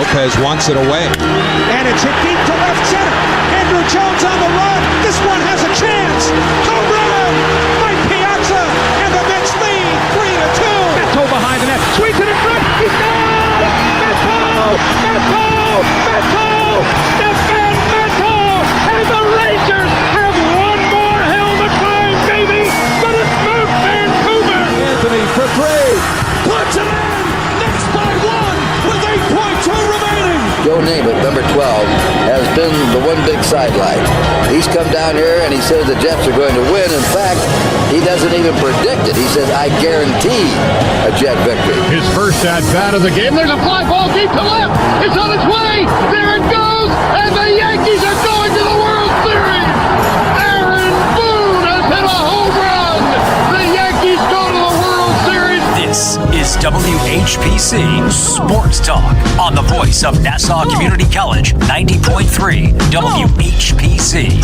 Lopez wants it away. And it's hit deep to left center. Andrew Jones on the run. This one has a chance. Home run! Mike Piazza, and the Mets lead 3-2. Matto behind the net. Sweeps it in front. He's gone! Matto! Matto! Matto! Stefan Matto! And the Rangers have one more hill to climb, baby! But it's Mount Vancouver! Anthony for three. Puts it in! Next by one with 8.2 remaining! Joe Namath, number 12, has been the one big sidelight. He's come down here and he says the Jets are going to win. In fact, he doesn't even predict it. He says, I guarantee a Jet victory. His first at-bat of the game. There's a fly ball deep to left. It's on its way. There it goes. And the Yankees are going to the World Series. Aaron Boone has hit a home run. The Yankees go to the World Series. This is WHPC Sports Talk on the voice of Nassau Community College, 90.3 WHPC.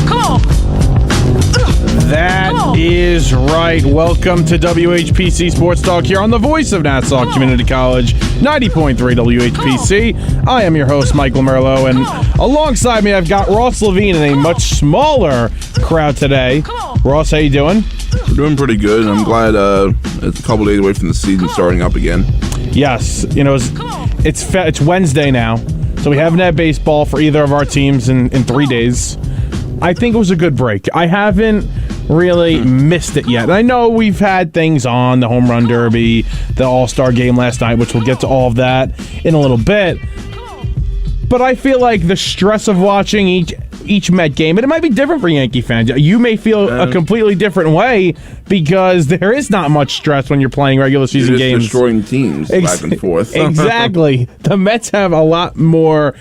Come on! That is right. Welcome to WHPC Sports Talk here on the voice of Nassau Community College, 90.3 WHPC. I am your host, Michael Merlo, and alongside me I've got Ross Levine in a much smaller crowd today. Ross, how you doing? We're doing pretty good. I'm glad it's a couple days away from the season starting up again. Yes, you know, it's Wednesday now, so we haven't had baseball for either of our teams in 3 days. I think it was a good break. I haven't really missed it yet. And I know we've had things on, the Home Run Derby, the All-Star Game last night, which we'll get to all of that in a little bit. But I feel like the stress of watching each Met game, and it might be different for Yankee fans. You may feel a completely different way because there is not much stress when you're playing regular season games. Destroying teams back and forth. Exactly. The Mets have a lot more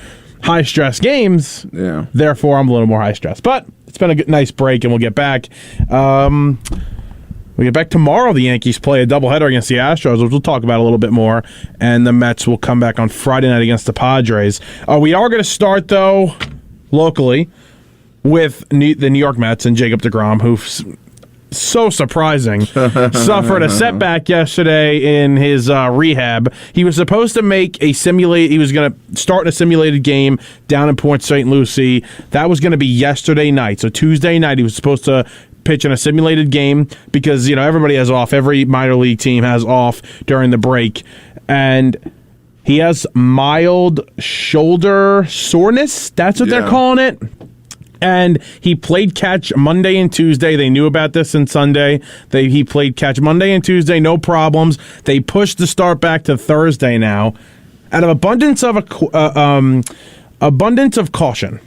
high-stress games. Yeah. Therefore, I'm a little more high-stress. But it's been a nice break, and we'll get back. We get back tomorrow. The Yankees play a doubleheader against the Astros, which we'll talk about a little bit more. And the Mets will come back on Friday night against the Padres. We are going to start, though, locally with the New York Mets and Jacob deGrom, who's so surprising, suffered a setback yesterday in his rehab. He was supposed to he was going to start in a simulated game down in Port St. Lucie. That was going to be yesterday night. So Tuesday night he was supposed to pitch in a simulated game because, you know, everybody has off. Every minor league team has off during the break. And he has mild shoulder soreness. That's what they're calling it. And he played catch Monday and Tuesday. They knew about this on Sunday. He played catch Monday and Tuesday, no problems. They pushed the start back to Thursday now. Out of abundance of caution.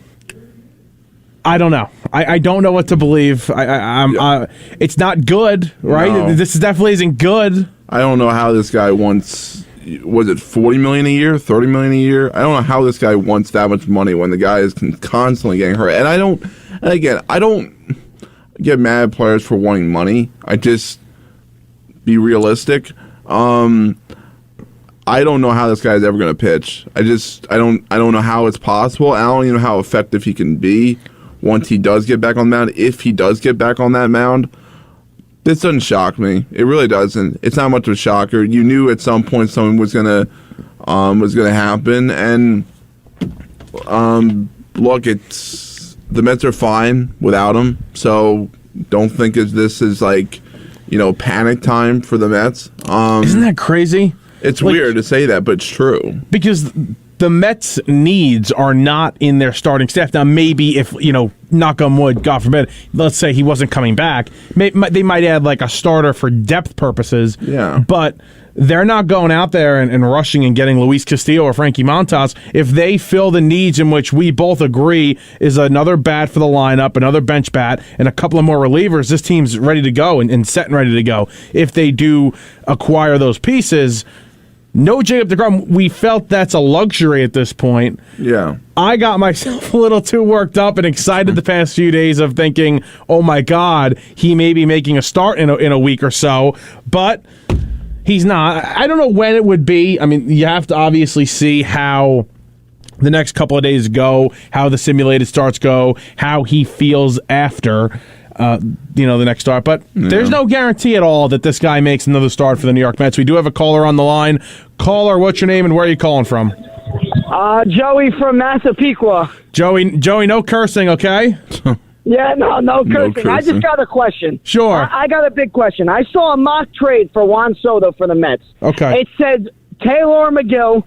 I don't know. I don't know what to believe. It's not good, right? No. This definitely isn't good. I don't know how this guy wants. Was it $40 million a year, $30 million a year? I don't know how this guy wants that much money when the guy is constantly getting hurt. And I don't get mad at players for wanting money. I just be realistic. I don't know how this guy is ever going to pitch. I don't know how it's possible. I don't even know how effective he can be once he does get back on the mound. If he does get back on that mound. This doesn't shock me. It really doesn't. It's not much of a shocker. You knew at some point something was gonna happen, and look, the Mets are fine without him. So don't think this is like, panic time for the Mets. Isn't that crazy? It's weird to say that, but it's true. Because the Mets' needs are not in their starting staff. Now, maybe if, knock on wood, God forbid, let's say he wasn't coming back, they might add like a starter for depth purposes. Yeah. But they're not going out there and rushing and getting Luis Castillo or Frankie Montas. If they fill the needs in which we both agree is another bat for the lineup, another bench bat, and a couple of more relievers, this team's ready to go and set and ready to go. If they do acquire those pieces, no Jacob deGrom, we felt that's a luxury at this point. Yeah. I got myself a little too worked up and excited the past few days of thinking, oh my God, he may be making a start in a week or so, but he's not. I don't know when it would be. I mean, you have to obviously see how the next couple of days go, how the simulated starts go, how he feels after the next start. But there's no guarantee at all that this guy makes another start for the New York Mets. We do have a caller on the line. Caller, what's your name and where are you calling from? Joey from Massapequa. Joey, no cursing, okay? Yeah, no cursing. cursing. I just got a question. Sure. I got a big question. I saw a mock trade for Juan Soto for the Mets. Okay. It said Taylor McGill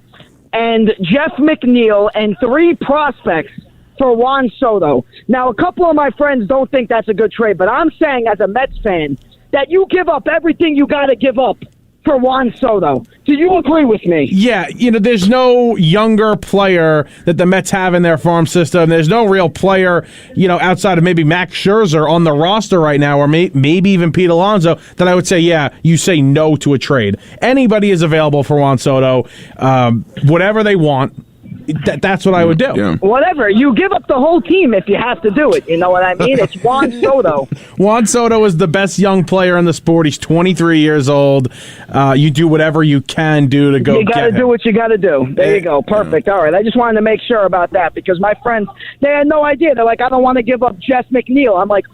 and Jeff McNeil and 3 prospects for Juan Soto. Now, a couple of my friends don't think that's a good trade, but I'm saying as a Mets fan that you give up everything you got to give up for Juan Soto. Do you agree with me? Yeah, there's no younger player that the Mets have in their farm system. There's no real player, outside of maybe Max Scherzer on the roster right now, or maybe even Pete Alonso, that I would say, yeah, you say no to a trade. Anybody is available for Juan Soto. Whatever they want. That's what I would do. Yeah. Whatever. You give up the whole team if you have to do it. You know what I mean? It's Juan Soto. Juan Soto is the best young player in the sport. He's 23 years old. You do whatever you can do to go. You got to do what you got to do. There you go. Perfect. All right. I just wanted to make sure about that because my friends, they had no idea. They're like, I don't want to give up Jeff McNeil. I'm like,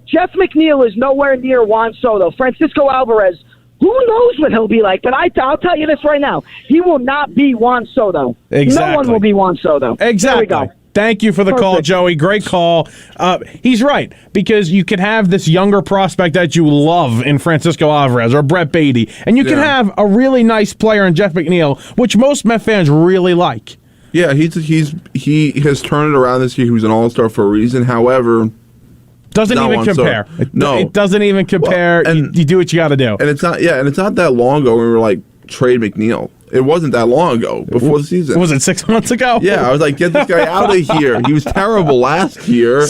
Jeff McNeil is nowhere near Juan Soto. Francisco Alvarez, who knows what he'll be like? But I'll tell you this right now. He will not be Juan Soto. Exactly. No one will be Juan Soto. Exactly. There we go. Thank you for the call, Perfect. Joey. Great call. He's right, because you can have this younger prospect that you love in Francisco Alvarez or Brett Beatty, and you can have a really nice player in Jeff McNeil, which most Met fans really like. Yeah, he has turned it around this year. He was an all-star for a reason. However, Doesn't not even Juan compare. Soto. No. It doesn't even compare. Well, and- you do what you got to do. and it's not that long ago when we were like, trade McNeil. It wasn't that long ago, before the season. Was it 6 months ago? Yeah, I was like, get this guy out of here. He was terrible last year,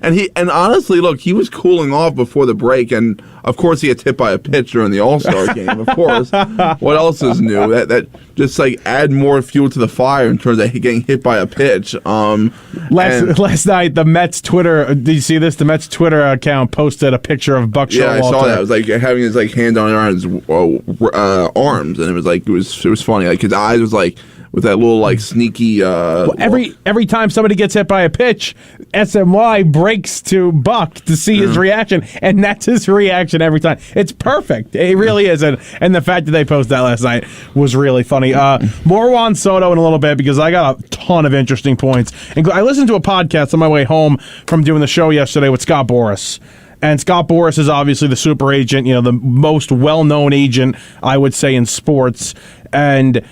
and honestly, look, he was cooling off before the break, and of course he gets hit by a pitch during the All-Star game. Of course, what else is new? That just like add more fuel to the fire in terms of getting hit by a pitch. Last night, the Mets Twitter. Did you see this? The Mets Twitter account posted a picture of Buck Showalter. Yeah, I saw that. It was like having his like hand on his arms, and it was like it was funny. Like his eyes was like with that little like sneaky. Every time somebody gets hit by a pitch, SMY breaks to Buck to see his reaction, and that's his reaction every time. It's perfect. It really is, and the fact that they posted that last night was really funny. More Juan Soto in a little bit because I got a ton of interesting points. And I listened to a podcast on my way home from doing the show yesterday with Scott Boras. And Scott Boras is obviously the super agent, the most well-known agent, I would say, in sports. And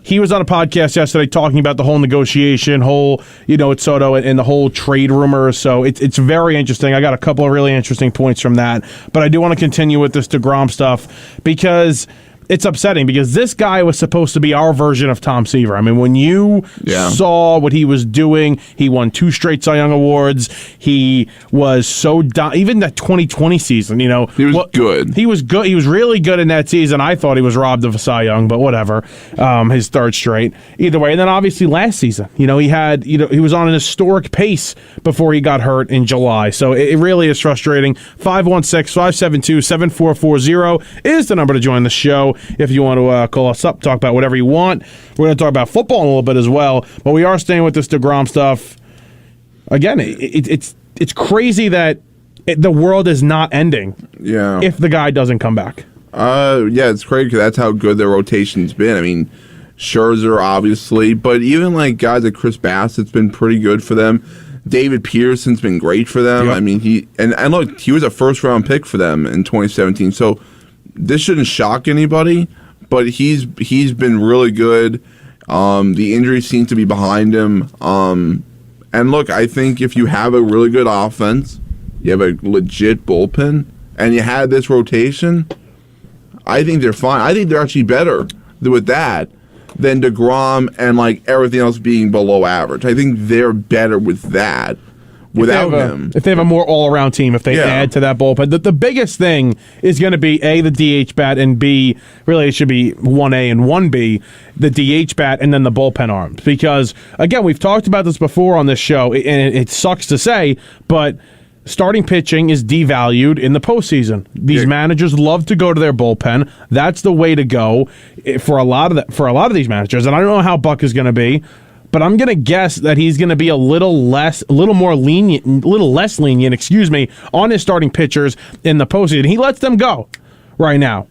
he was on a podcast yesterday talking about the whole negotiation, it's Soto and the whole trade rumors. So it's very interesting. I got a couple of really interesting points from that. But I do want to continue with this deGrom stuff because it's upsetting, because this guy was supposed to be our version of Tom Seaver. I mean, when you saw what he was doing, he won 2 straight Cy Young Awards. He was so even that 2020 season, he was good. He was good. He was really good in that season. I thought he was robbed of a Cy Young, but whatever. His 3rd straight. Either way, and then obviously last season, he had, he was on an historic pace before he got hurt in July. So it really is frustrating. 516-572-7440 is the number to join the show. If you want to call us up, talk about whatever you want. We're going to talk about football in a little bit as well, but we are staying with this deGrom stuff. Again, it's crazy that the world is not ending if the guy doesn't come back. It's crazy because that's how good their rotation's been. I mean, Scherzer, obviously, but even like guys like Chris Bassett's been pretty good for them. David Peterson's been great for them. Yep. I mean, he was a 1st-round pick for them in 2017, so this shouldn't shock anybody, but he's been really good. The injuries seem to be behind him. And look, I think if you have a really good offense, you have a legit bullpen, and you have this rotation, I think they're fine. I think they're actually better with that than deGrom and like everything else being below average. I think they're better with that. Without him. If they have a more all-around team, if they add to that bullpen. The biggest thing is going to be, A, the DH bat, and B, really it should be 1A and 1B, the DH bat, and then the bullpen arms. Because, again, we've talked about this before on this show, and it sucks to say, but starting pitching is devalued in the postseason. These managers love to go to their bullpen. That's the way to go for a lot of these managers. And I don't know how Buck is going to be, but I'm going to guess that he's going to be a little less lenient on his starting pitchers in the postseason. He lets them go right now.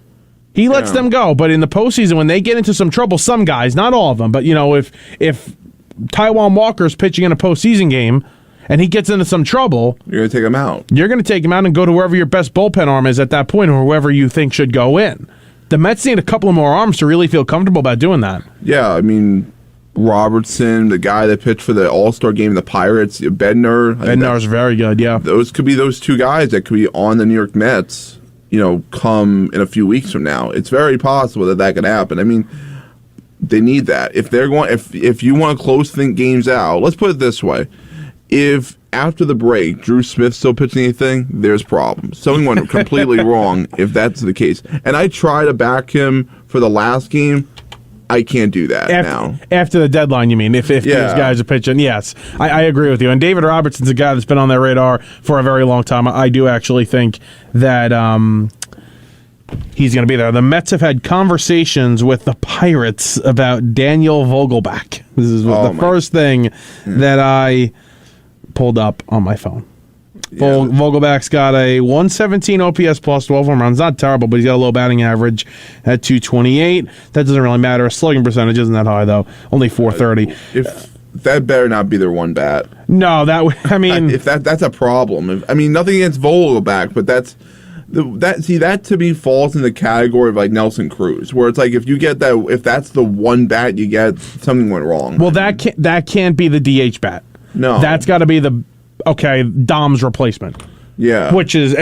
He lets them go. But in the postseason, when they get into some trouble, some guys, not all of them, but if Taijuan Walker's pitching in a postseason game and he gets into some trouble, you're going to take him out. You're going to take him out and go to wherever your best bullpen arm is at that point, or whoever you think should go in. The Mets need a couple of more arms to really feel comfortable about doing that. Yeah, I mean, Robertson, the guy that pitched for the All-Star game, the Pirates, Bednar. Bednar's very good, yeah. Those could be those two guys that could be on the New York Mets, come in a few weeks from now. It's very possible that could happen. I mean, they need that. If you want to close games out, let's put it this way. If after the break, Drew Smith's still pitching anything, there's problems. Something went completely wrong if that's the case. And I try to back him for the last game. I can't do that now. After the deadline, you mean? If these guys are pitching, yes. I agree with you. And David Robertson's a guy that's been on their radar for a very long time. I do actually think that he's going to be there. The Mets have had conversations with the Pirates about Daniel Vogelbach. This is the first thing that I pulled up on my phone. Yeah. Vogelbach's got a 117 OPS plus 12 home runs. Not terrible, but he's got a low batting average at 228. That doesn't really matter. His slugging percentage isn't that high, though. Only 430. If that better not be their one bat. No, if that's a problem. Nothing against Vogelbach, but that to me falls in the category of like Nelson Cruz, where it's like if that's the one bat you get, something went wrong. Well, that can't be the DH bat. No, that's got to be Dom's replacement. Yeah, which is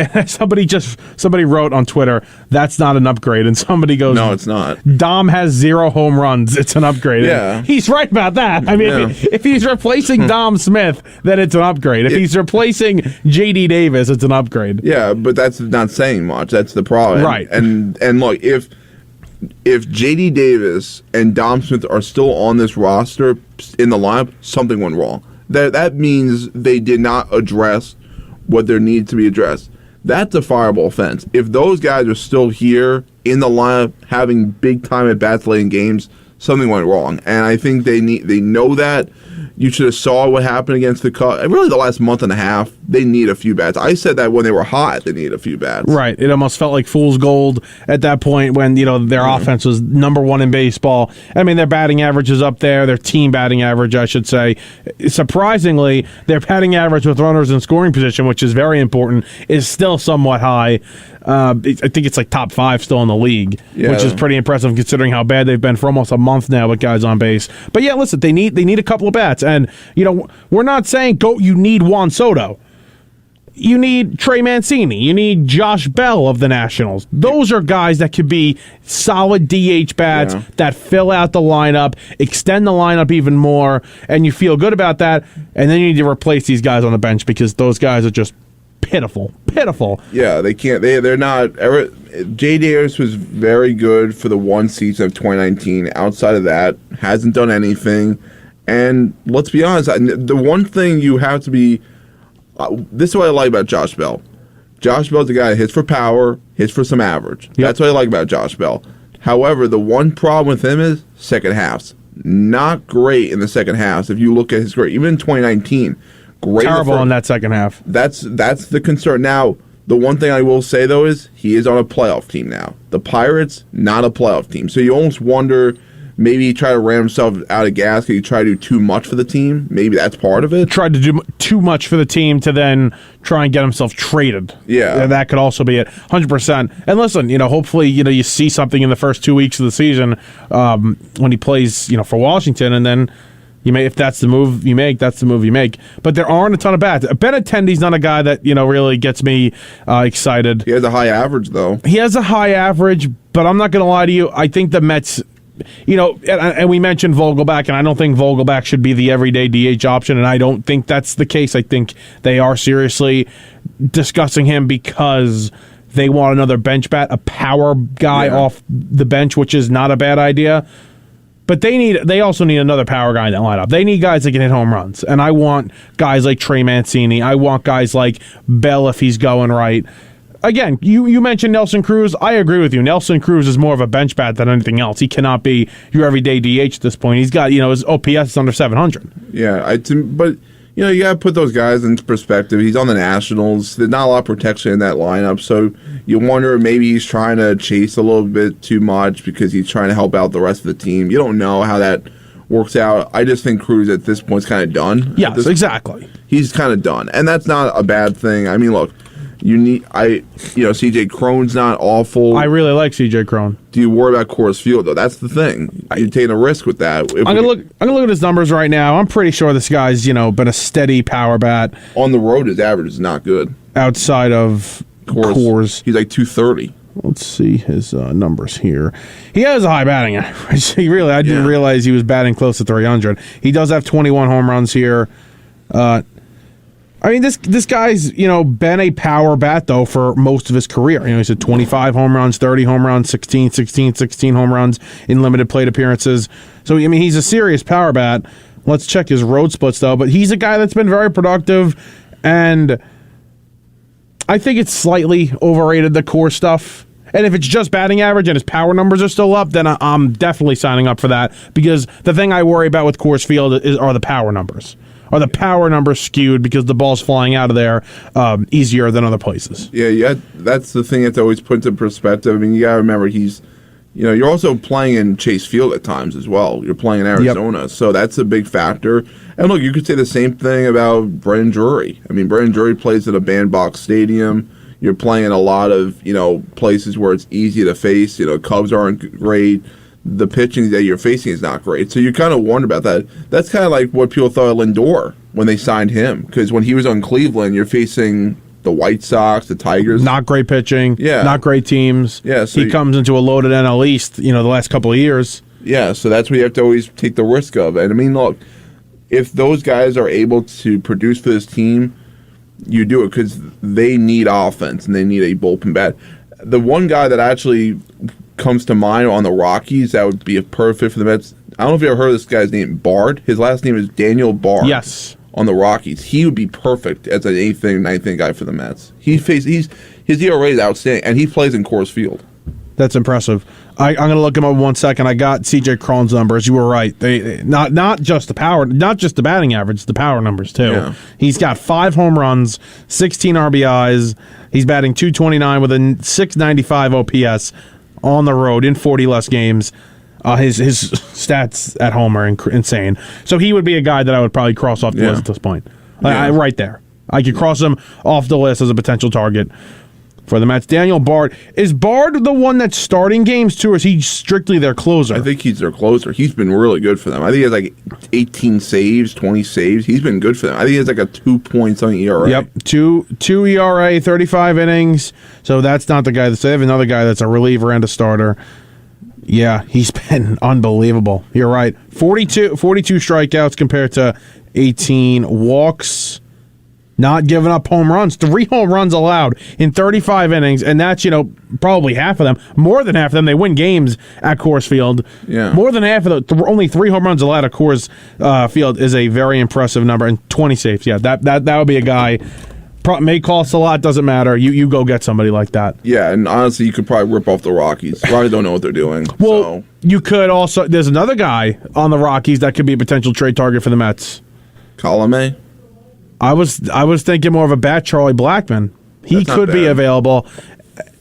somebody wrote on Twitter, that's not an upgrade, and somebody goes, no, it's not. Dom has 0 home runs. It's an upgrade. Yeah, and he's right about that. I mean, if he's replacing Dom Smith, then it's an upgrade. If he's replacing J.D. Davis, it's an upgrade. Yeah, but that's not saying much. That's the problem, right? And look, if J.D. Davis and Dom Smith are still on this roster in the lineup, something went wrong. That means they did not address what there needs to be addressed. That's a fireable offense. If those guys are still here in the lineup having big time at bats late in games, something went wrong. And I think they know that. You should have saw what happened against the Cubs. Really, the last month and a half, they need a few bats. I said that when they were hot, they needed a few bats. Right. It almost felt like fool's gold at that point when their offense was number one in baseball. I mean, their batting average is up there. Their team batting average, I should say. Surprisingly, their batting average with runners in scoring position, which is very important, is still somewhat high. I think it's like top 5 still in the league, which is pretty impressive considering how bad they've been for almost a month now with guys on base. But yeah, listen, they need a couple of bats, and we're not saying you need Juan Soto. You need Trey Mancini. You need Josh Bell of the Nationals. Those are guys that could be solid DH bats that fill out the lineup, extend the lineup even more, and you feel good about that. And then you need to replace these guys on the bench because those guys are just pitiful. Yeah, they can't. They're not. Jay Davis was very good for the one season of 2019. Outside of that, hasn't done anything. And let's be honest, the one thing you have to be. This is what I like about Josh Bell. Josh Bell's a guy that hits for power, hits for some average. Yep. That's what I like about Josh Bell. However, the one problem with him is second halves. Not great in the second halves. If you look at his career, even in 2019. Great terrible in that second half. That's the concern. Now, the one thing I will say, though, is he is on a playoff team now. The Pirates, not a playoff team. So you almost wonder, maybe he tried to ram himself out of gas because he tried to do too much for the team. Maybe that's part of it. Tried to do too much for the team to then try and get himself traded. Yeah. And that could also be it, 100%. And listen, hopefully, you see something in the first 2 weeks of the season when he plays, for Washington, and then if that's the move you make, that's the move you make. But there aren't a ton of bats. Benintendi's not a guy that, really gets me excited. He has a high average, though. He has a high average, but I'm not going to lie to you. I think the Mets, and we mentioned Vogelbach, and I don't think Vogelbach should be the everyday DH option, and I don't think that's the case. I think they are seriously discussing him because they want another bench bat, a power guy off the bench, which is not a bad idea. But they also need another power guy in that lineup. They need guys that can hit home runs. And I want guys like Trey Mancini. I want guys like Bell if he's going right. Again, you mentioned Nelson Cruz. I agree with you. Nelson Cruz is more of a bench bat than anything else. He cannot be your everyday DH at this point. He's got, his OPS is under 700. Yeah, but you got to put those guys into perspective. He's on the Nationals. There's not a lot of protection in that lineup, so you wonder maybe he's trying to chase a little bit too much because he's trying to help out the rest of the team. You don't know how that works out. I just think Cruz at this point is kind of done. Yes, exactly. He's kind of done, and that's not a bad thing. I mean, look, CJ Cron's not awful. I really like CJ Cron. Do you worry about Coors Field though? That's the thing. You're taking a risk with that. I'm gonna look at his numbers right now. I'm pretty sure this guy's been a steady power bat. On the road, his average is not good. Outside of Coors, he's like 230. Let's see his numbers here. He has a high batting average. I didn't realize he was batting close to 300. He does have 21 home runs here. This guy's been a power bat though for most of his career. He's had 25 home runs, 30 home runs, 16 home runs in limited plate appearances. So he's a serious power bat. Let's check his road splits though. But he's a guy that's been very productive, and I think it's slightly overrated, the core stuff. And if it's just batting average and his power numbers are still up, then I'm definitely signing up for that, because the thing I worry about with Coors Field are the power numbers. Are the power numbers skewed because the ball's flying out of there easier than other places? Yeah, that's the thing that's always put into perspective. I mean, you got to remember you're also playing in Chase Field at times as well. You're playing in Arizona, so that's a big factor. And look, you could say the same thing about Brendan Drury. I mean, Brendan Drury plays at a bandbox stadium. You're playing in a lot of places where it's easy to face. Cubs aren't great. The pitching that you're facing is not great. So you kind of wonder about that. That's kind of like what people thought of Lindor when they signed him, because when he was on Cleveland, you're facing the White Sox, the Tigers. Not great pitching. Yeah. Not great teams. Yeah. So he comes into a loaded NL East, the last couple of years. Yeah, so that's what you have to always take the risk of. And I mean, look, if those guys are able to produce for this team, you do it because they need offense and they need a bullpen bat. The one guy that actually comes to mind on the Rockies that would be a perfect for the Mets, I don't know if you ever heard of this guy's name, Bard. His last name is Daniel Bard. Yes. On the Rockies. He would be perfect as an 8th inning, 9th inning guy for the Mets. His ERA is outstanding, and he plays in Coors Field. That's impressive. I'm going to look him up in 1 second. I got CJ Cron's numbers. You were right. They not just the power, not just the batting average, the power numbers too. Yeah. He's got 5 home runs, 16 RBIs. He's batting .229 with a .695 OPS on the road in 40 less games. His stats at home are insane. So he would be a guy that I would probably cross off the list at this point. Right there. I could cross him off the list as a potential target for the Mets. Daniel Bard. Is Bard the one that's starting games too, or is he strictly their closer? I think he's their closer. He's been really good for them. I think he has like 18 saves, 20 saves. He's been good for them. I think he has like a 2-point-something ERA. Yep, 2 ERA, 35 innings. So that's not the guy. They have another guy that's a reliever and a starter. Yeah, he's been unbelievable. You're right. 42 strikeouts compared to 18 walks. Not giving up home runs. 3 home runs allowed in 35 innings, and that's, probably half of them. More than half of them. They win games at Coors Field. Yeah. More than half of them. Only 3 home runs allowed at Coors Field is a very impressive number, and 20 saves. Yeah, that would be a guy. May cost a lot, doesn't matter. You go get somebody like that. Yeah, and honestly, you could probably rip off the Rockies. Rockies don't know what they're doing. Well, you could also. There's another guy on the Rockies that could be a potential trade target for the Mets. Colomé? I was thinking more of a bat, Charlie Blackmon. He could be available,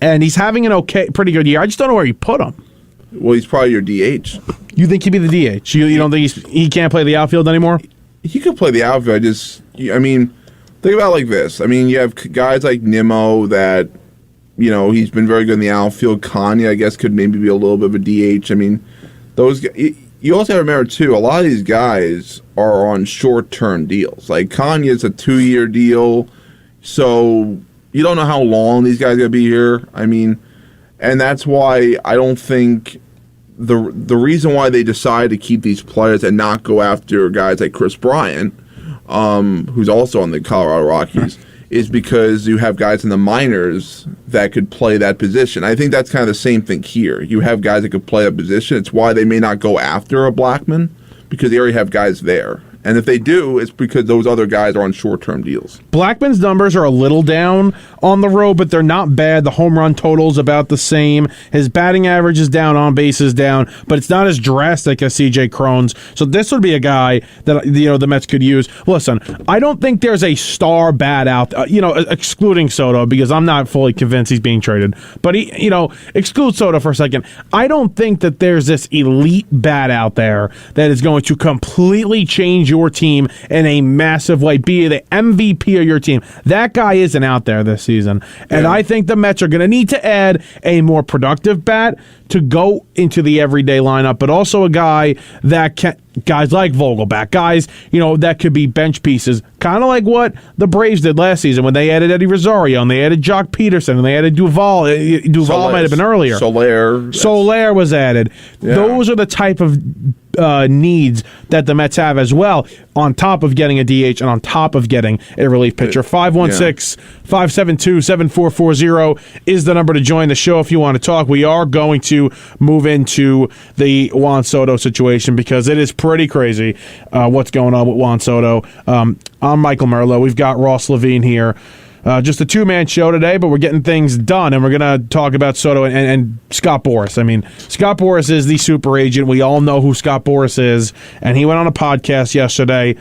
and he's having an pretty good year. I just don't know where you put him. Well, he's probably your DH. You think he'd be the DH? You don't think he can't play the outfield anymore? He could play the outfield. Think about it like this. I mean, you have guys like Nimmo that, he's been very good in the outfield. Kanye, I guess, could maybe be a little bit of a DH. I mean, those guys. You also have to remember, too, a lot of these guys are on short-term deals. Like, Kanye's a 2-year deal, so you don't know how long these guys are going to be here. I mean, and that's why I don't think the reason why they decide to keep these players and not go after guys like Chris Bryant, who's also on the Colorado Rockies, is because you have guys in the minors that could play that position. I think that's kind of the same thing here. You have guys that could play a position. It's why they may not go after a Blackmon, because they already have guys there. And if they do, it's because those other guys are on short-term deals. Blackman's numbers are a little down on the road, but they're not bad. The home run total's about the same. His batting average is down, on base is down, but it's not as drastic as C.J. Cron's. So this would be a guy that the Mets could use. Listen, I don't think there's a star bat out, excluding Soto, because I'm not fully convinced he's being traded. But exclude Soto for a second. I don't think that there's this elite bat out there that is going to completely change your team in a massive way, be the MVP of your team. That guy isn't out there this season. And I think the Mets are going to need to add a more productive bat to go into the everyday lineup, but also a guy that can, guys like Vogelback, guys, that could be bench pieces, kind of like what the Braves did last season when they added Eddie Rosario and they added Jock Peterson and they added Duvall. Duvall might have been earlier. Soler was added. Yeah. Those are the type of needs that the Mets have as well, on top of getting a DH and on top of getting a relief pitcher. 516-572-7440 is the number to join the show if you want to talk. We are going to move into the Juan Soto situation because it is pretty crazy what's going on with Juan Soto. I'm Michael Merlo. We've got Ross Levine here. Just a two-man show today, but we're getting things done, and we're going to talk about Soto and Scott Boras. I mean, Scott Boras is the super agent. We all know who Scott Boras is, and he went on a podcast yesterday,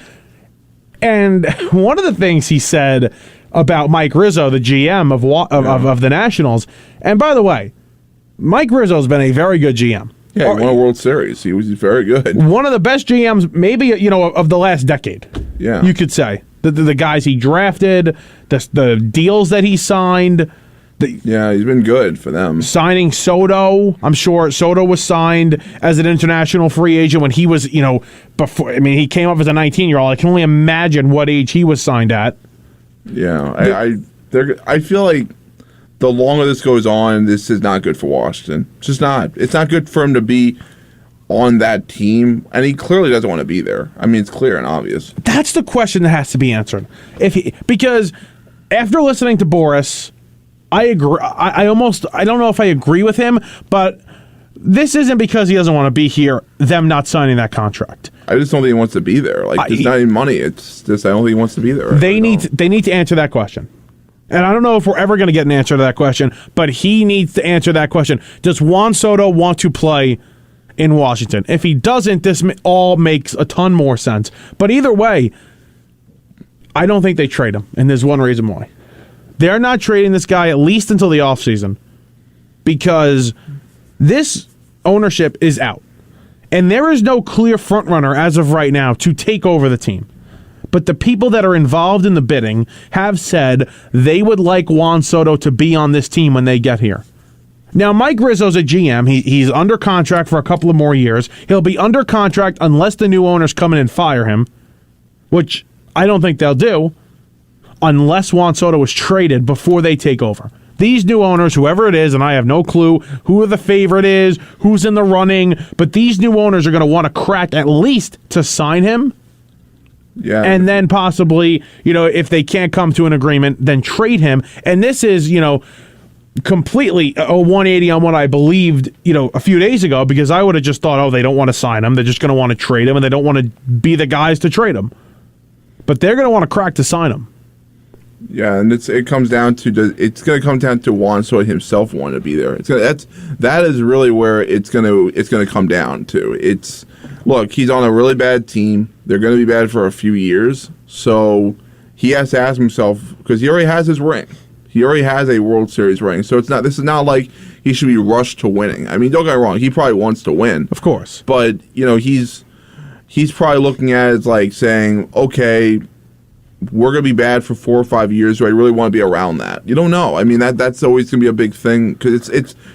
and one of the things he said about Mike Rizzo, the GM of the Nationals, and by the way, Mike Rizzo's been a very good GM. Yeah, he won a World Series. He was very good. One of the best GMs, maybe, of the last decade. Yeah. You could say. The guys he drafted, the deals that he signed. He's been good for them. Signing Soto. I'm sure Soto was signed as an international free agent when he was, before. I mean, he came up as a 19-year-old. I can only imagine what age he was signed at. Yeah, I feel like the longer this goes on, this is not good for Washington. It's just not. It's not good for him to be on that team, and he clearly doesn't want to be there. I mean, it's clear and obvious. That's the question that has to be answered. Because after listening to Boras, I agree. I don't know if I agree with him, but this isn't because he doesn't want to be here, them not signing that contract. I just don't think he wants to be there. There's not any money. It's just I don't think he wants to be there. They need to answer that question. And I don't know if we're ever going to get an answer to that question, but he needs to answer that question. Does Juan Soto want to play in Washington? If he doesn't, this all makes a ton more sense. But either way, I don't think they trade him, and there's one reason why. They're not trading this guy at least until the offseason because this ownership is out. And there is no clear frontrunner as of right now to take over the team. But the people that are involved in the bidding have said they would like Juan Soto to be on this team when they get here. Now, Mike Rizzo's a GM. He's under contract for a couple of more years. He'll be under contract unless the new owners come in and fire him, which I don't think they'll do, unless Juan Soto is traded before they take over. These new owners, whoever it is, and I have no clue who the favorite is, who's in the running, but these new owners are going to want to crack at least to sign him. Yeah. And then possibly, if they can't come to an agreement, then trade him. And this is, completely a 180 on what I believed, a few days ago, because I would have just thought, they don't want to sign him. They're just going to want to trade him, and they don't want to be the guys to trade him. But they're going to want to crack to sign him. Yeah, and it comes down to it's going to come down to Juan Soto himself wanting to be there. That is really where it's going to come down to. Look, he's on a really bad team. They're going to be bad for a few years, so he has to ask himself, because he already has his ring. He already has a World Series ring, so this is not like he should be rushed to winning. I mean, don't get me wrong, he probably wants to win, of course, but he's probably looking at it like saying, okay, we're going to be bad for 4 or 5 years. Do I really want to be around that? You don't know. I mean, that's always going to be a big thing because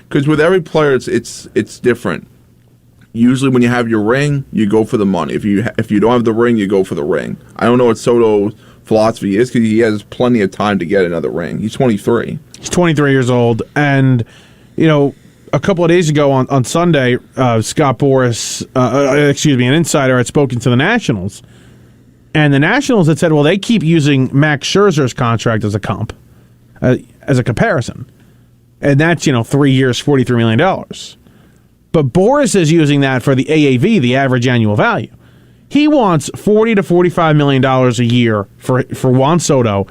because with every player it's different. Usually, when you have your ring, you go for the money. If you don't have the ring, you go for the ring. I don't know what Soto's philosophy is because he has plenty of time to get another ring. He's 23. He's 23 years old, and a couple of days ago on Sunday, Scott Boras, an insider, had spoken to the Nationals, and the Nationals had said, well, they keep using Max Scherzer's contract as a comp, as a comparison, and that's 3 years, $43 million. But Boras is using that for the AAV, the average annual value. He wants $40 to $45 million a year for Juan Soto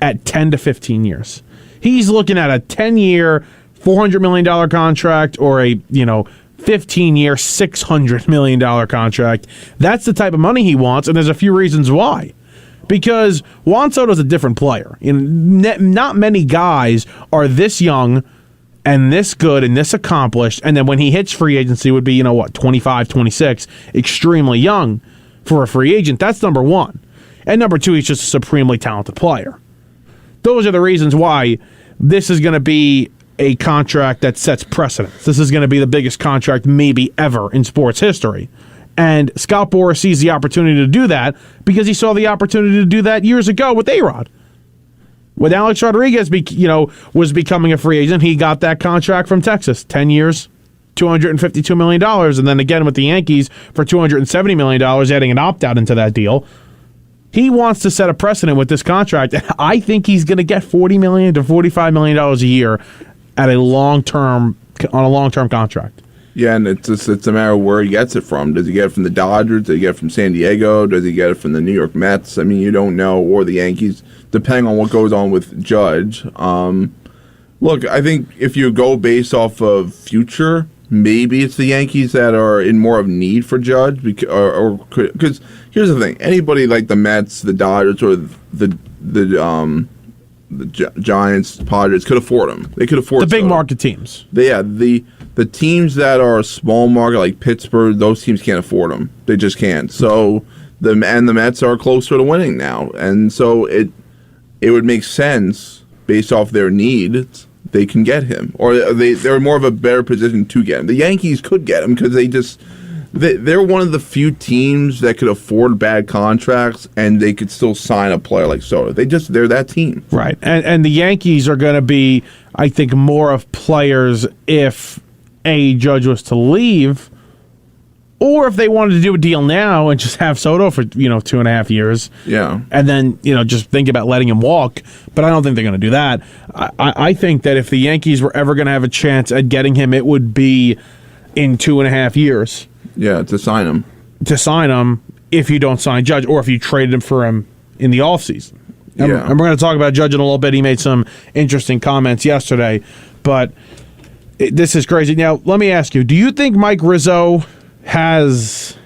at 10 to 15 years. He's looking at a 10-year, $400 million contract or a 15-year, $600 million contract. That's the type of money he wants, and there's a few reasons why. Because Juan Soto's a different player. Not many guys are this young and this good and this accomplished, and then when he hits free agency would be, 25, 26, extremely young for a free agent. That's number one. And number two, he's just a supremely talented player. Those are the reasons why this is going to be a contract that sets precedence. This is going to be the biggest contract maybe ever in sports history. And Scott Boras sees the opportunity to do that because he saw the opportunity to do that years ago with A-Rod. When Alex Rodriguez was becoming a free agent, he got that contract from Texas, 10 years, $252 million, and then again with the Yankees for $270 million, adding an opt-out into that deal. He wants to set a precedent with this contract. I think he's going to get $40 million to $45 million a year on a long-term contract. Yeah, and it's a matter of where he gets it from. Does he get it from the Dodgers? Does he get it from San Diego? Does he get it from the New York Mets? I mean, you don't know, or the Yankees, depending on what goes on with Judge. Look, I think if you go based off of future, maybe it's the Yankees that are in more of need for Judge, because here's the thing: anybody like the Mets, the Dodgers, or the Giants, Padres could afford him. They could afford the big Soto. Market teams. The teams that are small market like Pittsburgh, those teams can't afford them. They just can't. So the Mets are closer to winning now, and so it would make sense based off their needs. They can get him, or they're more of a better position to get him. The Yankees could get him because they're one of the few teams that could afford bad contracts and they could still sign a player like Soto. They're that team, right? And the Yankees are going to be, I think, more of players if Judge was to leave, or if they wanted to do a deal now and just have Soto for 2.5 years, and then just think about letting him walk. But I don't think they're going to do that. I think that if the Yankees were ever going to have a chance at getting him, it would be in 2.5 years. Yeah, to sign him. To sign him if you don't sign Judge, or if you traded him for him in the offseason. And we're going to talk about Judge in a little bit. He made some interesting comments yesterday, but this is crazy. Now, let me ask you, do you think Mike Rizzo has,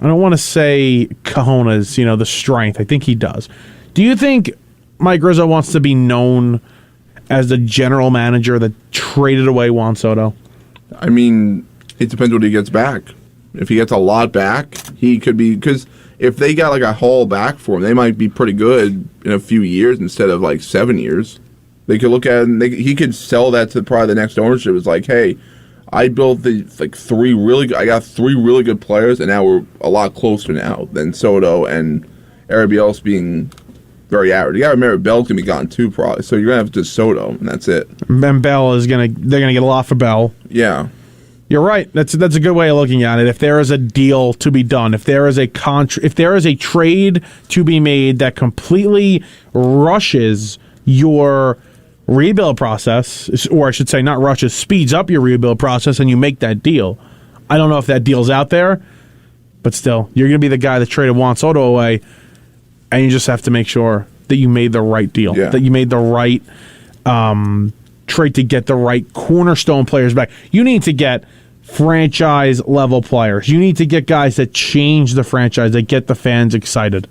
I don't want to say cojones, the strength. I think he does. Do you think Mike Rizzo wants to be known as the general manager that traded away Juan Soto? I mean, it depends what he gets back. If he gets a lot back, he could be, because if they got like a haul back for him, they might be pretty good in a few years instead of like 7 years. They could look at it and he could sell that to probably the next ownership. It's like, hey, I built I got three really good players, and now we're a lot closer now than Soto and everybody else being very average. You got to remember, Bell's gonna be gone too, probably. So you're gonna have just Soto, and that's it. And Bell they're gonna get a lot for Bell. Yeah, you're right. That's a good way of looking at it. If there is a deal to be done, if there is a trade to be made that completely rushes your rebuild process, or I should say not rushes, speeds up your rebuild process, and you make that deal. I don't know if that deal's out there, but still, you're going to be the guy that traded Juan Soto away, and you just have to make sure that you made the right deal, that you made the right trade to get the right cornerstone players back. You need to get franchise-level players. You need to get guys that change the franchise, that get the fans excited.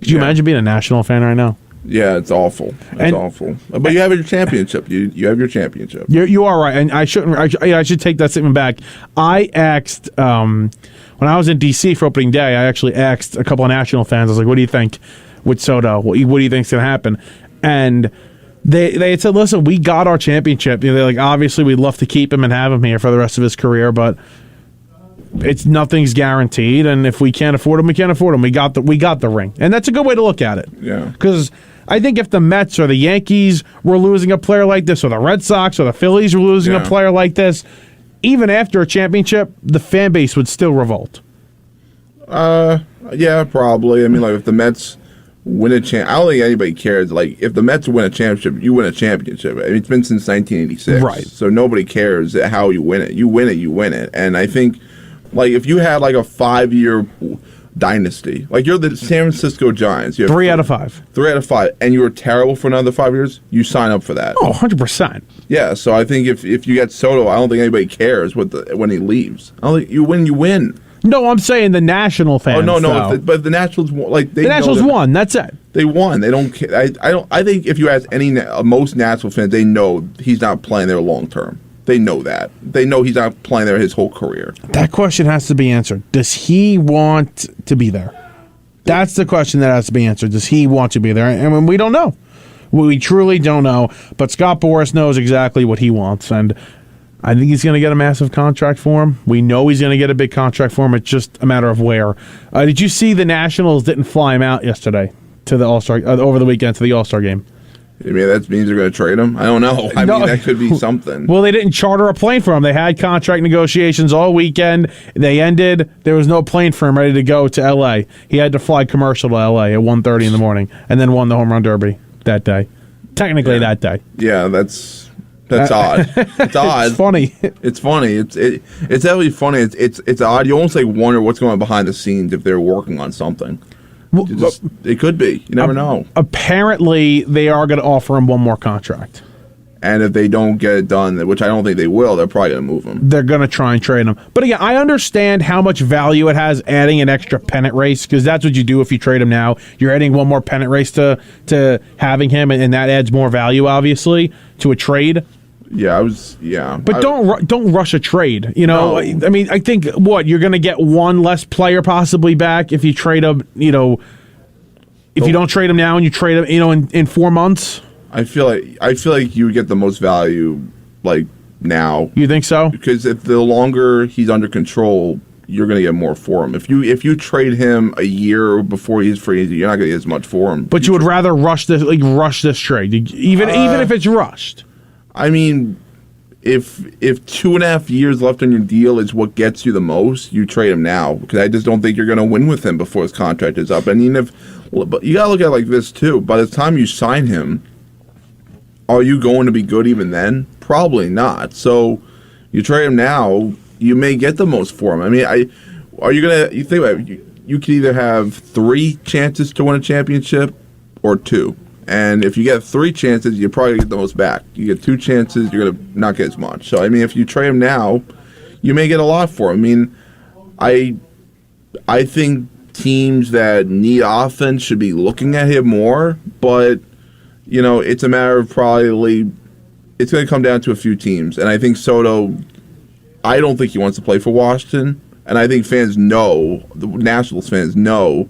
Could you imagine being a National fan right now? Yeah, it's awful. It's awful. But you have your championship. You have your championship. You are right, and I should take that statement back. I asked when I was in D.C. for opening day. I actually asked a couple of National fans. I was like, "What do you think with Soto? What do you think's going to happen?" And they had said, "Listen, we got our championship. They're like, obviously, we'd love to keep him and have him here for the rest of his career, but nothing's guaranteed. And if we can't afford him, we can't afford him. We got the ring, and that's a good way to look at it. Yeah, because I think if the Mets or the Yankees were losing a player like this, or the Red Sox or the Phillies were losing a player like this, even after a championship, the fan base would still revolt. Yeah, probably. I mean, like if the Mets win a I don't think anybody cares. Like if the Mets win a championship, you win a championship. I mean, it's been since 1986, right? So nobody cares how you win it. You win it, you win it. And I think, like if you had like a 5-year dynasty. Like you're the San Francisco Giants. You have 3 out of 5. 3 out of 5, and you were terrible for another 5 years. You sign up for that. Oh, 100%. Yeah. So I think if you get Soto, I don't think anybody cares when he leaves. I don't think you win. No, I'm saying the National fans. Oh no, but the Nationals the Nationals won. That's it. They won. They don't care. I think if you ask most National fans, they know he's not playing there long term. They know that. They know he's not playing there his whole career. That question has to be answered. Does he want to be there? That's the question that has to be answered. Does he want to be there? And we don't know. We truly don't know. But Scott Boras knows exactly what he wants, and I think he's going to get a massive contract for him. We know he's going to get a big contract for him. It's just a matter of where. Did you see the Nationals didn't fly him out yesterday to the All-Star over the weekend to the All-Star game? I mean, that means they're going to trade him? I don't know. I mean, that could be something. Well, they didn't charter a plane for him. They had contract negotiations all weekend. They ended. There was no plane for him ready to go to L.A. He had to fly commercial to L.A. at 1:30 in the morning and then won the home run derby that day. Technically that day. Yeah, that's odd. It's odd. It's funny. It's funny. It's definitely funny. It's odd. You almost wonder what's going on behind the scenes if they're working on something. Well, it could be. You never know. Apparently, they are going to offer him one more contract. And if they don't get it done, which I don't think they will, they're probably going to move him. They're going to try and trade him. But again, I understand how much value it has adding an extra pennant race, because that's what you do if you trade him now. You're adding one more pennant race to having him, and that adds more value, obviously, to a trade. But don't rush a trade. You know, no. I mean, I think you're going to get one less player possibly back if you trade him. You know, if you don't trade him now and you trade him, in 4 months. I feel like you would get the most value now. You think so? Because if the longer he's under control, you're going to get more for him. If you trade him a year before he's free, you're not going to get as much for him. But you would rather rush this trade, even if it's rushed. I mean, if 2.5 years left on your deal is what gets you the most, you trade him now, because I just don't think you're going to win with him before his contract is up. And but you got to look at it like this too. By the time you sign him, are you going to be good even then? Probably not. So you trade him now, you may get the most for him. I mean, you think about it, you could either have 3 chances to win a championship or 2. And if you get 3 chances, you probably get the most back. You get 2 chances, you're going to not get as much. So, I mean, if you trade him now, you may get a lot for him. I mean, I think teams that need offense should be looking at him more. But, it's a matter of it's going to come down to a few teams. And I think Soto, I don't think he wants to play for Washington. And I think the Nationals fans know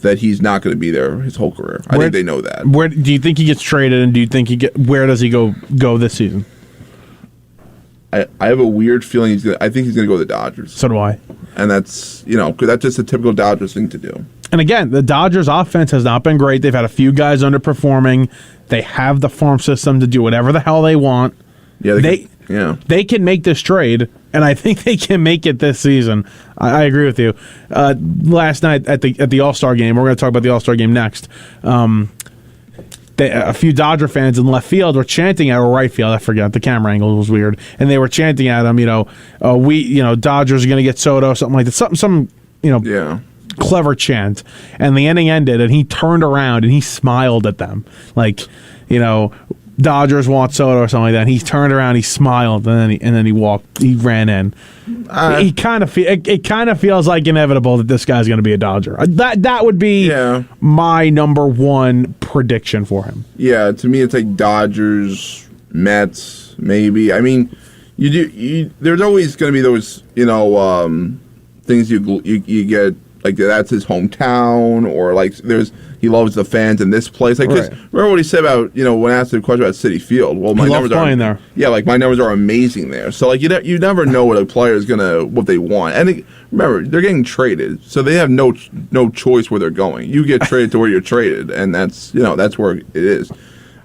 that he's not going to be there his whole career. I think they know that. Where do you think he gets traded, and do you think where does he go this season? I have a weird feeling I think he's going to go to the Dodgers. So do I. And that's, because that's just a typical Dodgers thing to do. And again, the Dodgers offense has not been great. They've had a few guys underperforming. They have the farm system to do whatever the hell they want. Yeah, they can make this trade, and I think they can make it this season. I agree with you. Last night at the All-Star game, we're going to talk about the All-Star game next. A few Dodger fans in left field were chanting at right field. I forgot, the camera angle was weird, and they were chanting at him. Dodgers are going to get Soto, something like that. Some clever chant, and the inning ended, and he turned around and he smiled at them, Dodgers want Soto or something like that. And he turned around, he smiled, and then he walked. He ran in. It kind of feels like inevitable that this guy's going to be a Dodger. That would be my number one prediction for him. Yeah, to me, it's like Dodgers, Mets, maybe. I mean, there's always going to be those things you get, like that's his hometown, or he loves the fans in this place. Remember what he said about, when asked the question about Citi Field. Well, my numbers are there. Yeah, my numbers are amazing there. So you never know what a player is what they want. And remember, they're getting traded, so they have no choice where they're going. You get traded to where you're traded, and that's where it is.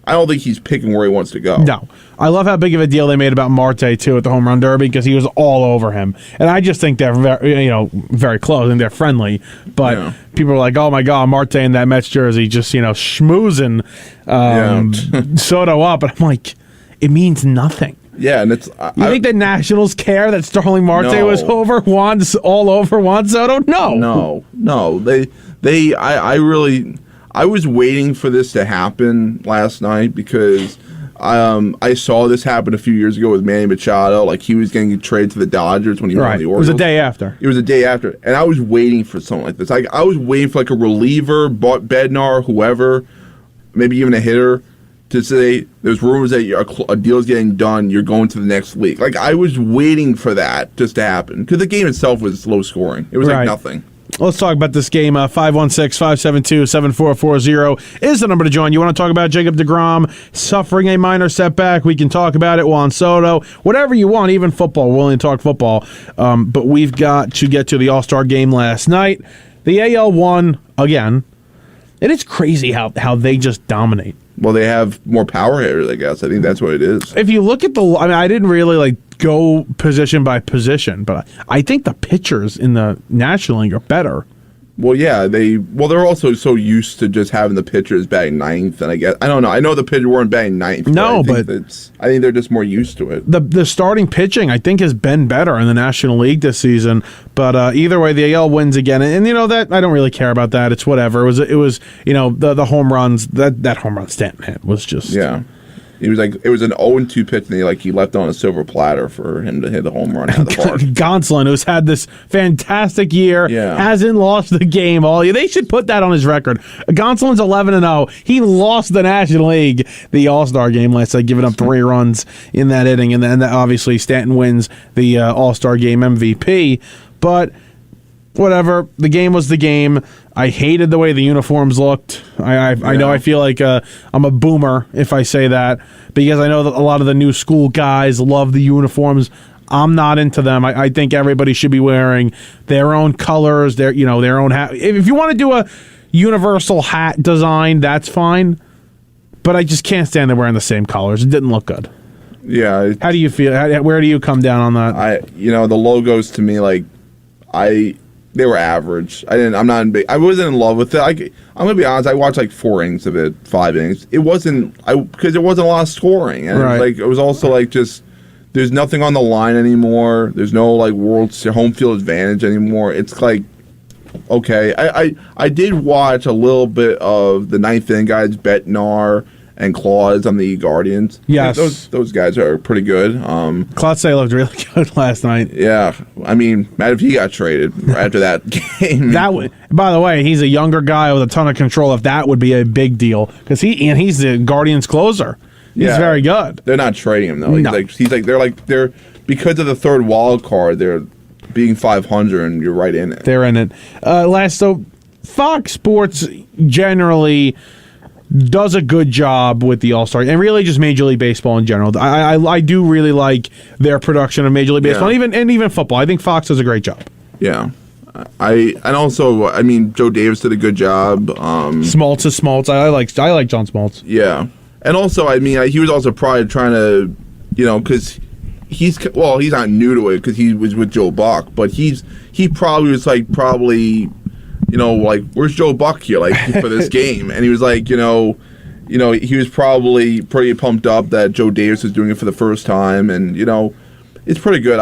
I don't think he's picking where he wants to go. No. I love how big of a deal they made about Marte, too, at the home run derby, because he was all over him. And I just think they're very close, and they're friendly. But people are like, oh, my God, Marte in that Mets jersey just, schmoozing Soto up. And I'm like, it means nothing. Yeah, and it's. You think the Nationals care that Starling Marte was all over Juan Soto? No. No. I was waiting for this to happen last night because I saw this happen a few years ago with Manny Machado. Like, he was getting traded to the Dodgers when he was on the Orioles. It was a day after. It was a day after. And I was waiting for something like this. I was waiting for, like, a reliever, Bednar, whoever, maybe even a hitter, to say there's rumors that a deal's getting done, you're going to the next league. Like, I was waiting for that just to happen. Because the game itself was low scoring. It was like nothing. Let's talk about this game. 516-572-7440 is the number to join. You want to talk about Jacob deGrom suffering a minor setback? We can talk about it. Juan Soto, whatever you want, even football. We're willing to talk football. But we've got to get to the All-Star game last night. The AL won again. It is crazy how they just dominate. Well, they have more power hitters, I guess. I think that's what it is. If you look at I didn't really go position by position, but I think the pitchers in the National League are better. Well, yeah, they're also so used to just having the pitchers batting ninth, and I don't know. I know the pitchers weren't batting ninth. No, but I think they're just more used to it. The starting pitching, I think, has been better in the National League this season. But either way, the AL wins again, and that I don't really care about that. It's whatever. It was the home runs that home run Stanton hit was just It was an 0-2 pitch, and he left on a silver platter for him to hit a home run out of the park. Gonsolin, who's had this fantastic year, hasn't lost the game all year. They should put that on his record. Gonsolin's 11-0. He lost the National League, the All-Star game last night, giving up 3 runs in that inning, and then obviously Stanton wins the All-Star game MVP. But whatever, the game was the game. I hated the way the uniforms looked. I know I feel like I'm a boomer if I say that, because I know that a lot of the new school guys love the uniforms. I'm not into them. I think everybody should be wearing their own colors, their own hat. If you want to do a universal hat design, that's fine, but I just can't stand them wearing the same colors. It didn't look good. Yeah. How do you feel? Where do you come down on that? The logos to me, they were average. I wasn't in love with it. I'm gonna be honest. I watched 4 innings of it, 5 innings. It wasn't because there wasn't a lot of scoring, and it was also just there's nothing on the line anymore. There's no home field advantage anymore. It's okay. I did watch a little bit of the ninth inning guys, Bednar and Claus on the Guardians. Yes. Those guys are pretty good. Claus looked really good last night. Yeah. I mean, mad if he got traded after that game. By the way, he's a younger guy with a ton of control. If that would be a big deal, because he's the Guardians closer. He's very good. They're not trading him though. No. They're because of the third wild card, they're being 500 and you're right in it. They're in it. So Fox Sports generally does a good job with the All-Star, and really just Major League Baseball in general. I do really like their production of Major League Baseball, and even football. I think Fox does a great job. Yeah. Joe Davis did a good job. Smoltz is Smoltz. I like John Smoltz. Yeah. And also, he was also probably trying to, because he's not new to it because he was with Joe Buck, but he probably was where's Joe Buck here, for this game? And he was he was probably pretty pumped up that Joe Davis was doing it for the first time, and it's pretty good.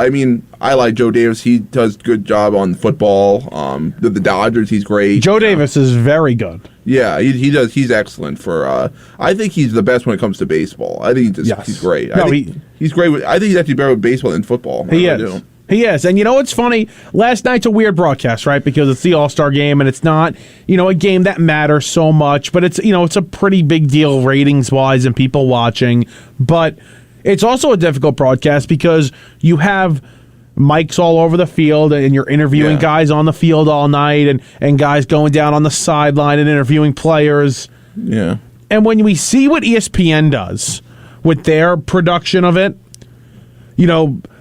I like Joe Davis. He does a good job on football. The Dodgers, he's great. Joe Davis is very good. Yeah, he does. He's excellent for. I think he's the best when it comes to baseball. I think he's great. He's great. I think he's actually better with baseball than football. He is. He is. And what's funny? Last night's a weird broadcast, right? Because it's the All-Star game, and it's not, a game that matters so much, but it's, it's a pretty big deal ratings-wise and people watching. But it's also a difficult broadcast because you have mics all over the field, and you're interviewing guys on the field all night, and guys going down on the sideline and interviewing players. Yeah. And when we see what ESPN does with their production of it,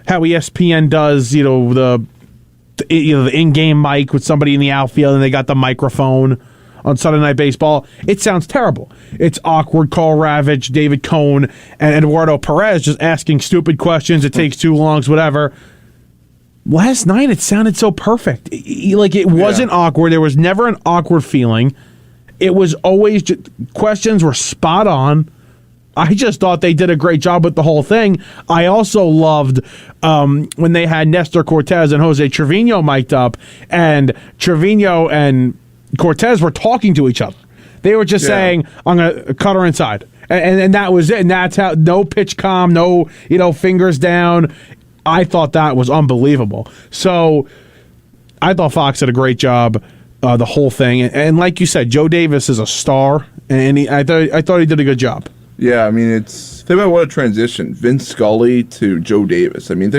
how ESPN does, the in-game mic with somebody in the outfield, and they got the microphone on Sunday Night Baseball. It sounds terrible. It's awkward. Carl Ravitch, David Cohn, and Eduardo Perez just asking stupid questions. It takes too long, whatever. Last night, it sounded so perfect. It wasn't awkward. There was never an awkward feeling. It was always questions were spot on. I just thought they did a great job with the whole thing. I also loved when they had Nestor Cortez and Jose Trevino mic'd up, and Trevino and Cortez were talking to each other. They were just saying, I'm going to cut her inside. And that was it. And that's how, no pitch calm, no, fingers down. I thought that was unbelievable. So I thought Fox did a great job, the whole thing. And like you said, Joe Davis is a star, and I thought he did a good job. Yeah, I mean, think about what a transition. Vince Scully to Joe Davis. I mean,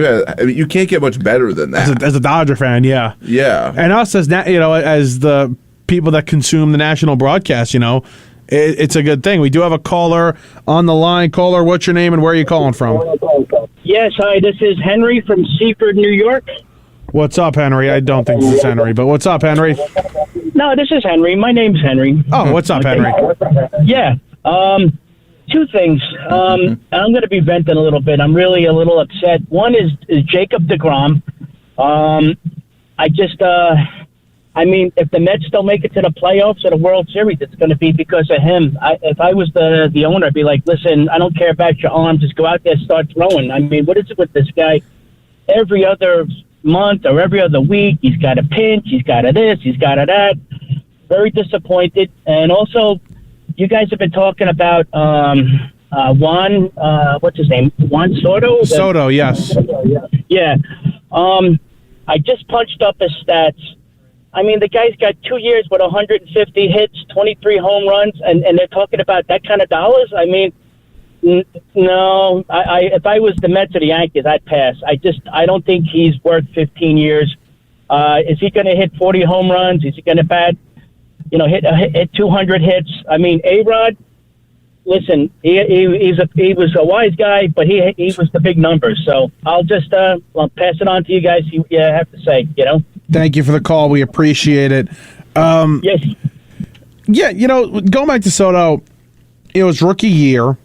you can't get much better than that. As a Dodger fan, yeah. Yeah. And us as the people that consume the national broadcast, it's a good thing. We do have a caller on the line. Caller, what's your name and where are you calling from? Yes, hi, this is Henry from Seaford, New York. What's up, Henry? I don't think this is Henry, but what's up, Henry? No, this is Henry. My name's Henry. Oh, what's up, Henry? Yeah. Two things. I'm going to be venting a little bit. I'm really a little upset. One is Jacob deGrom. If the Mets don't make it to the playoffs or the World Series, it's going to be because of him. If I was the owner, I'd be like, listen, I don't care about your arm. Just go out there and start throwing. I mean, what is it with this guy? Every other month or every other week, he's got a pinch, he's got a this, he's got a that. Very disappointed. And also, you guys have been talking about Juan, what's his name? Juan Soto? Soto, yes. Yeah. I just punched up his stats. I mean, the guy's got 2 years with 150 hits, 23 home runs, and they're talking about that kind of dollars? I mean, no. If I was the Mets or the Yankees, I'd pass. I don't think he's worth 15 years. Is he going to hit 40 home runs? Is he going to bat, hit 200 hits? I mean, A-Rod, listen, he was a wise guy, but he was the big numbers. So I'll just pass it on to you guys. See what you have to say, Thank you for the call. We appreciate it. Yes. Yeah, going back to Soto, it was rookie year.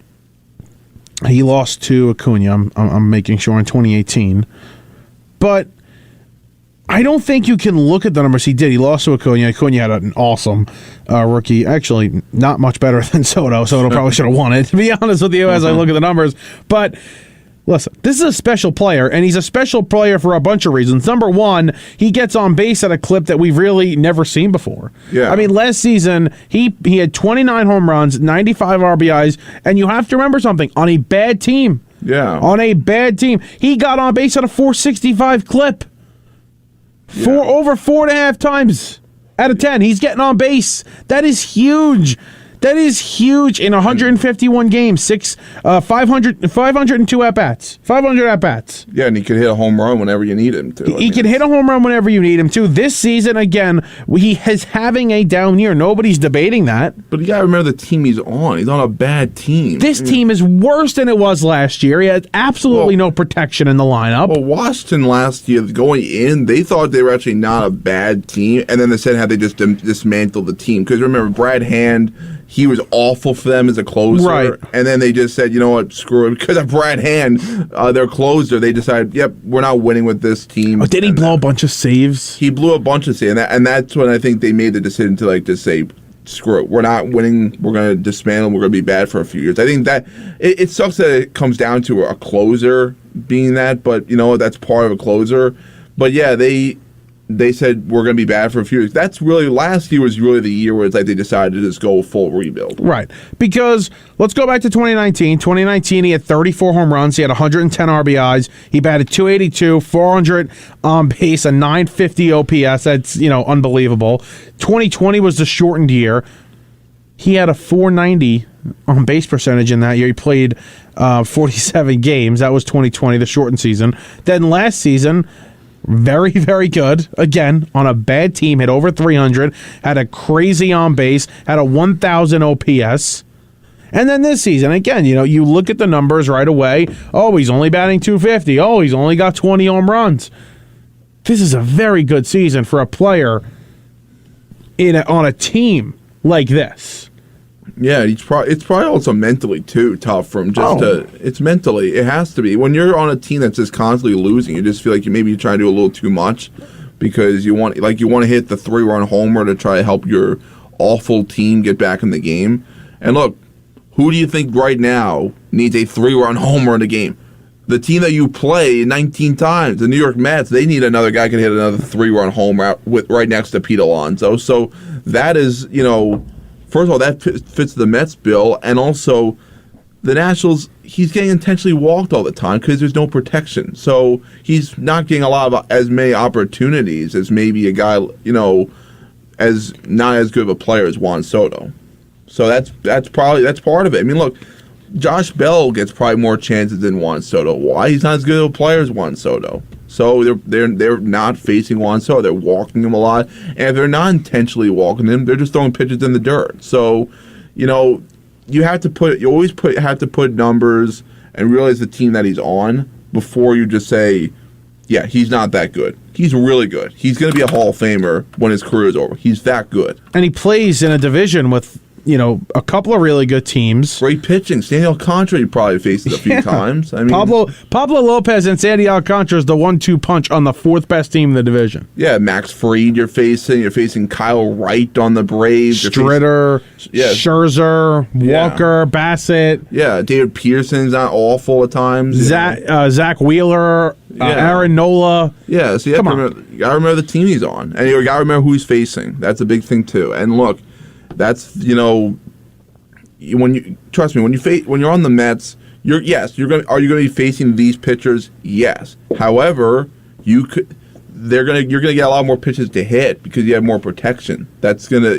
He lost to Acuna, I'm making sure, in 2018. But I don't think you can look at the numbers he did. He lost to Acuna. Acuna had an awesome rookie. Actually, not much better than Soto. Soto probably should have won it, to be honest with you, as I look at the numbers. But listen, this is a special player, and he's a special player for a bunch of reasons. Number one, he gets on base at a clip that we've really never seen before. Yeah. I mean, last season, he had 29 home runs, 95 RBIs, and you have to remember something, on a bad team. Yeah. On a bad team. He got on base at a 465 clip. Over 4.5 times out of 10. He's getting on base. That is huge. That is huge in 151 games. 502 at-bats. 500 at-bats. Yeah, and he could hit a home run whenever you need him to. He can hit a home run whenever you need him to. This season, again, he is having a down year. Nobody's debating that. But you got to remember the team he's on. He's on a bad team. This team is worse than it was last year. He had absolutely no protection in the lineup. Well, Washington last year, going in, they thought they were actually not a bad team, and then they said how they just dismantled the team. Because remember, Brad Hand, he was awful for them as a closer. Right. And then they just said, you know what, screw it. Because of Brad Hand, their closer, they decided, yep, we're not winning with this team. Oh, did he blow a bunch of saves? He blew a bunch of saves. And that's when I think they made the decision to just say, screw it. We're not winning. We're going to dismantle. We're going to be bad for a few years. I think that it sucks that it comes down to a closer being that. But, that's part of a closer. But, yeah, they said we're going to be bad for a few years. That's really, last year was really the year where it's like they decided to just go full rebuild. Right. Because let's go back to 2019. 2019, he had 34 home runs. He had 110 RBIs. He batted .282, 400 on base, a .950 OPS. That's, unbelievable. 2020 was the shortened year. He had a .490 on base percentage in that year. He played 47 games. That was 2020, the shortened season. Then last season, very, very good. Again, on a bad team, hit over 300, had a crazy on base, had a 1,000 OPS. And then this season, again, you look at the numbers right away. Oh, he's only batting .250. Oh, he's only got 20 home runs. This is a very good season for a player on a team like this. Yeah, it's probably also mentally too tough for him. It's mentally, it has to be. When you're on a team that's just constantly losing, you just feel like you're trying to do a little too much because you want to hit the 3-run homer to try to help your awful team get back in the game. And look, who do you think right now needs a 3-run homer in a game? The team that you play 19 times, the New York Mets, they need another guy who can hit another 3-run homer out with right next to Pete Alonso. So that is, first of all, that fits the Mets bill, and also the Nationals, he's getting intentionally walked all the time because there's no protection. So he's not getting a lot of as many opportunities as maybe a guy, as not as good of a player as Juan Soto. So that's part of it. I mean, look, Josh Bell gets probably more chances than Juan Soto. Why? He's not as good of a player as Juan Soto. So they're not facing Juan Soto. They're walking him a lot, and if they're not intentionally walking him, they're just throwing pitches in the dirt. So, you have to put numbers and realize the team that he's on before you just say, yeah, he's not that good. He's really good. He's going to be a Hall of Famer when his career is over. He's that good. And he plays in a division with, a couple of really good teams. Great pitching. Sandy Alcantara you probably faced a few times. I mean, Pablo Lopez and Sandy Alcantara is the 1-2 punch on the 4th best team in the division. Yeah, Max Fried you're facing Kyle Wright on the Braves. Stritter, Scherzer, Walker, Bassett. Yeah, David Pearson's not awful at times. Zach Wheeler, Aaron Nola. Yeah, so you gotta remember the team he's on. And you gotta remember who he's facing. That's a big thing too. And look, that's when you trust me, when you're on the Mets, are you gonna be facing these pitchers? Yes. However, you're gonna get a lot more pitches to hit because you have more protection. That's gonna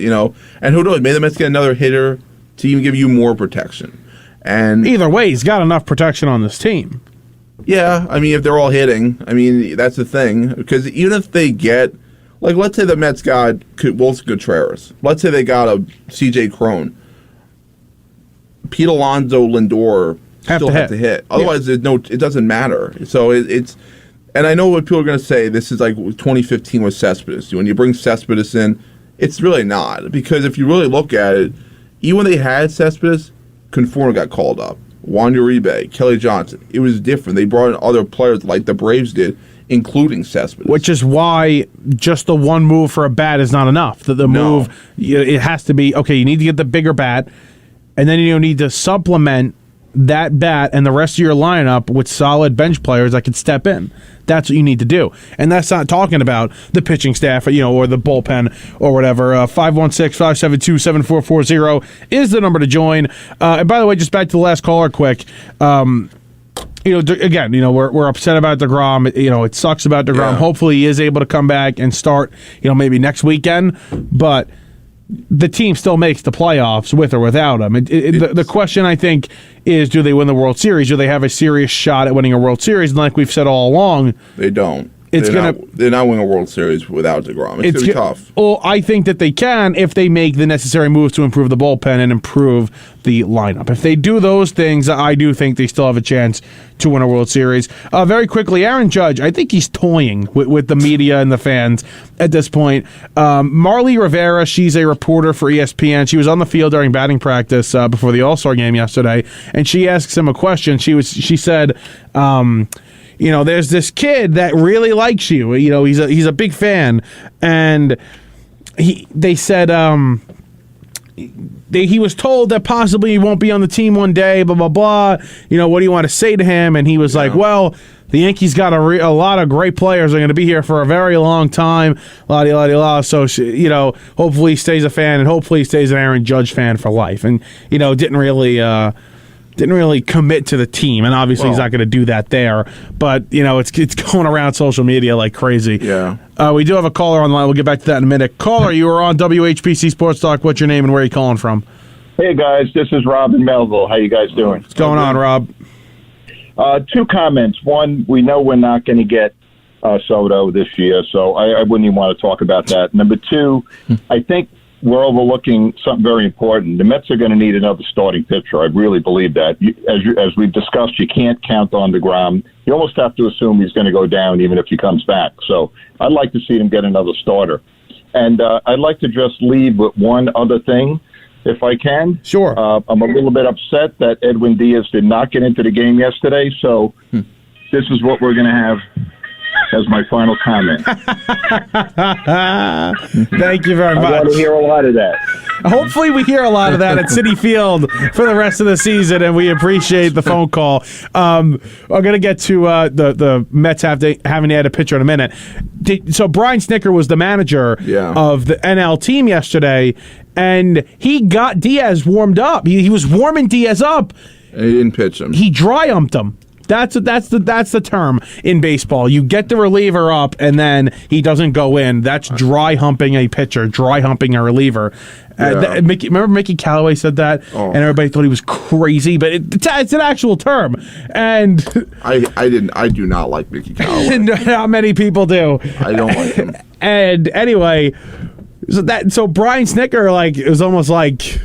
and who knows, maybe the Mets get another hitter to even give you more protection. And either way, he's got enough protection on this team. Yeah, I mean, if they're all hitting, I mean, that's the thing. Because even if they get, like, let's say the Mets got Wilson Contreras. Let's say they got a C.J. Cron. Pete Alonso, Lindor still have to hit. Otherwise, it doesn't matter. So it's, and I know what people are going to say. This is like 2015 with Cespedes. When you bring Cespedes in, it's really not. Because if you really look at it, even when they had Cespedes, Conforto got called up. Juan Uribe, Kelly Johnson. It was different. They brought in other players like the Braves did, including Cespedes. Which is why just the one move for a bat is not enough. The move, it has to be, okay, you need to get the bigger bat, and then you need to supplement that bat and the rest of your lineup with solid bench players that can step in. That's what you need to do. And that's not talking about the pitching staff, or the bullpen or whatever. 516-572-7440 is the number to join. And by the way, just back to the last caller quick. Again, we're upset about deGrom. It sucks about deGrom. Yeah. Hopefully he is able to come back and start, maybe next weekend. But the team still makes the playoffs with or without him. The question, I think, is, do they win the World Series? Do they have a serious shot at winning a World Series? And like we've said all along, they don't. They're not winning a World Series without deGrom. It's going to be tough. Well, I think that they can if they make the necessary moves to improve the bullpen and improve the lineup. If they do those things, I do think they still have a chance to win a World Series. Very quickly, Aaron Judge, I think he's toying with the media and the fans at this point. Marly Rivera, she's a reporter for ESPN. She was on the field during batting practice before the All-Star game yesterday, and she asks him a question. She said, there's this kid that really likes you. He's a big fan, and they said he was told that possibly he won't be on the team one day. Blah blah blah. What do you want to say to him? And he was like, well, the Yankees got a lot of great players. They're going to be here for a very long time. La-di-la-di-la. So hopefully he stays a fan, and hopefully he stays an Aaron Judge fan for life. And didn't really commit to the team, and obviously he's not going to do that there. But it's going around social media like crazy. Yeah. We do have a caller on the line. We'll get back to that in a minute. Caller, you are on WHPC Sports Talk. What's your name and where are you calling from? Hey guys, this is Rob in Melville. How you guys doing? What's going on, Rob? 2 comments. One, we know we're not going to get Soto this year, so I wouldn't even want to talk about that. Number 2, I think we're overlooking something very important. The Mets are going to need another starting pitcher. I really believe that. As we've discussed, you can't count on deGrom. You almost have to assume he's going to go down even if he comes back. So I'd like to see him get another starter. And I'd like to just leave with one other thing, if I can. Sure. I'm a little bit upset that Edwin Diaz did not get into the game yesterday, so this is what we're going to have as my final comment. Thank you very much. I want to hear a lot of that. Hopefully we hear a lot of that at Citi Field for the rest of the season, and we appreciate the phone call. I'm going to get to the Mets having to add a pitcher in a minute. So Brian Snitker was the manager of the NL team yesterday, and he got Diaz warmed up. He was warming Diaz up. And he didn't pitch him. He dry-humped him. That's the term in baseball. You get the reliever up, and then he doesn't go in. That's dry humping a pitcher, dry humping a reliever. Remember Mickey Callaway said that, and everybody thought he was crazy, but it's an actual term. And I do not like Mickey Callaway. Not many people do. I don't like him. And anyway, so Brian Snitker, it was almost like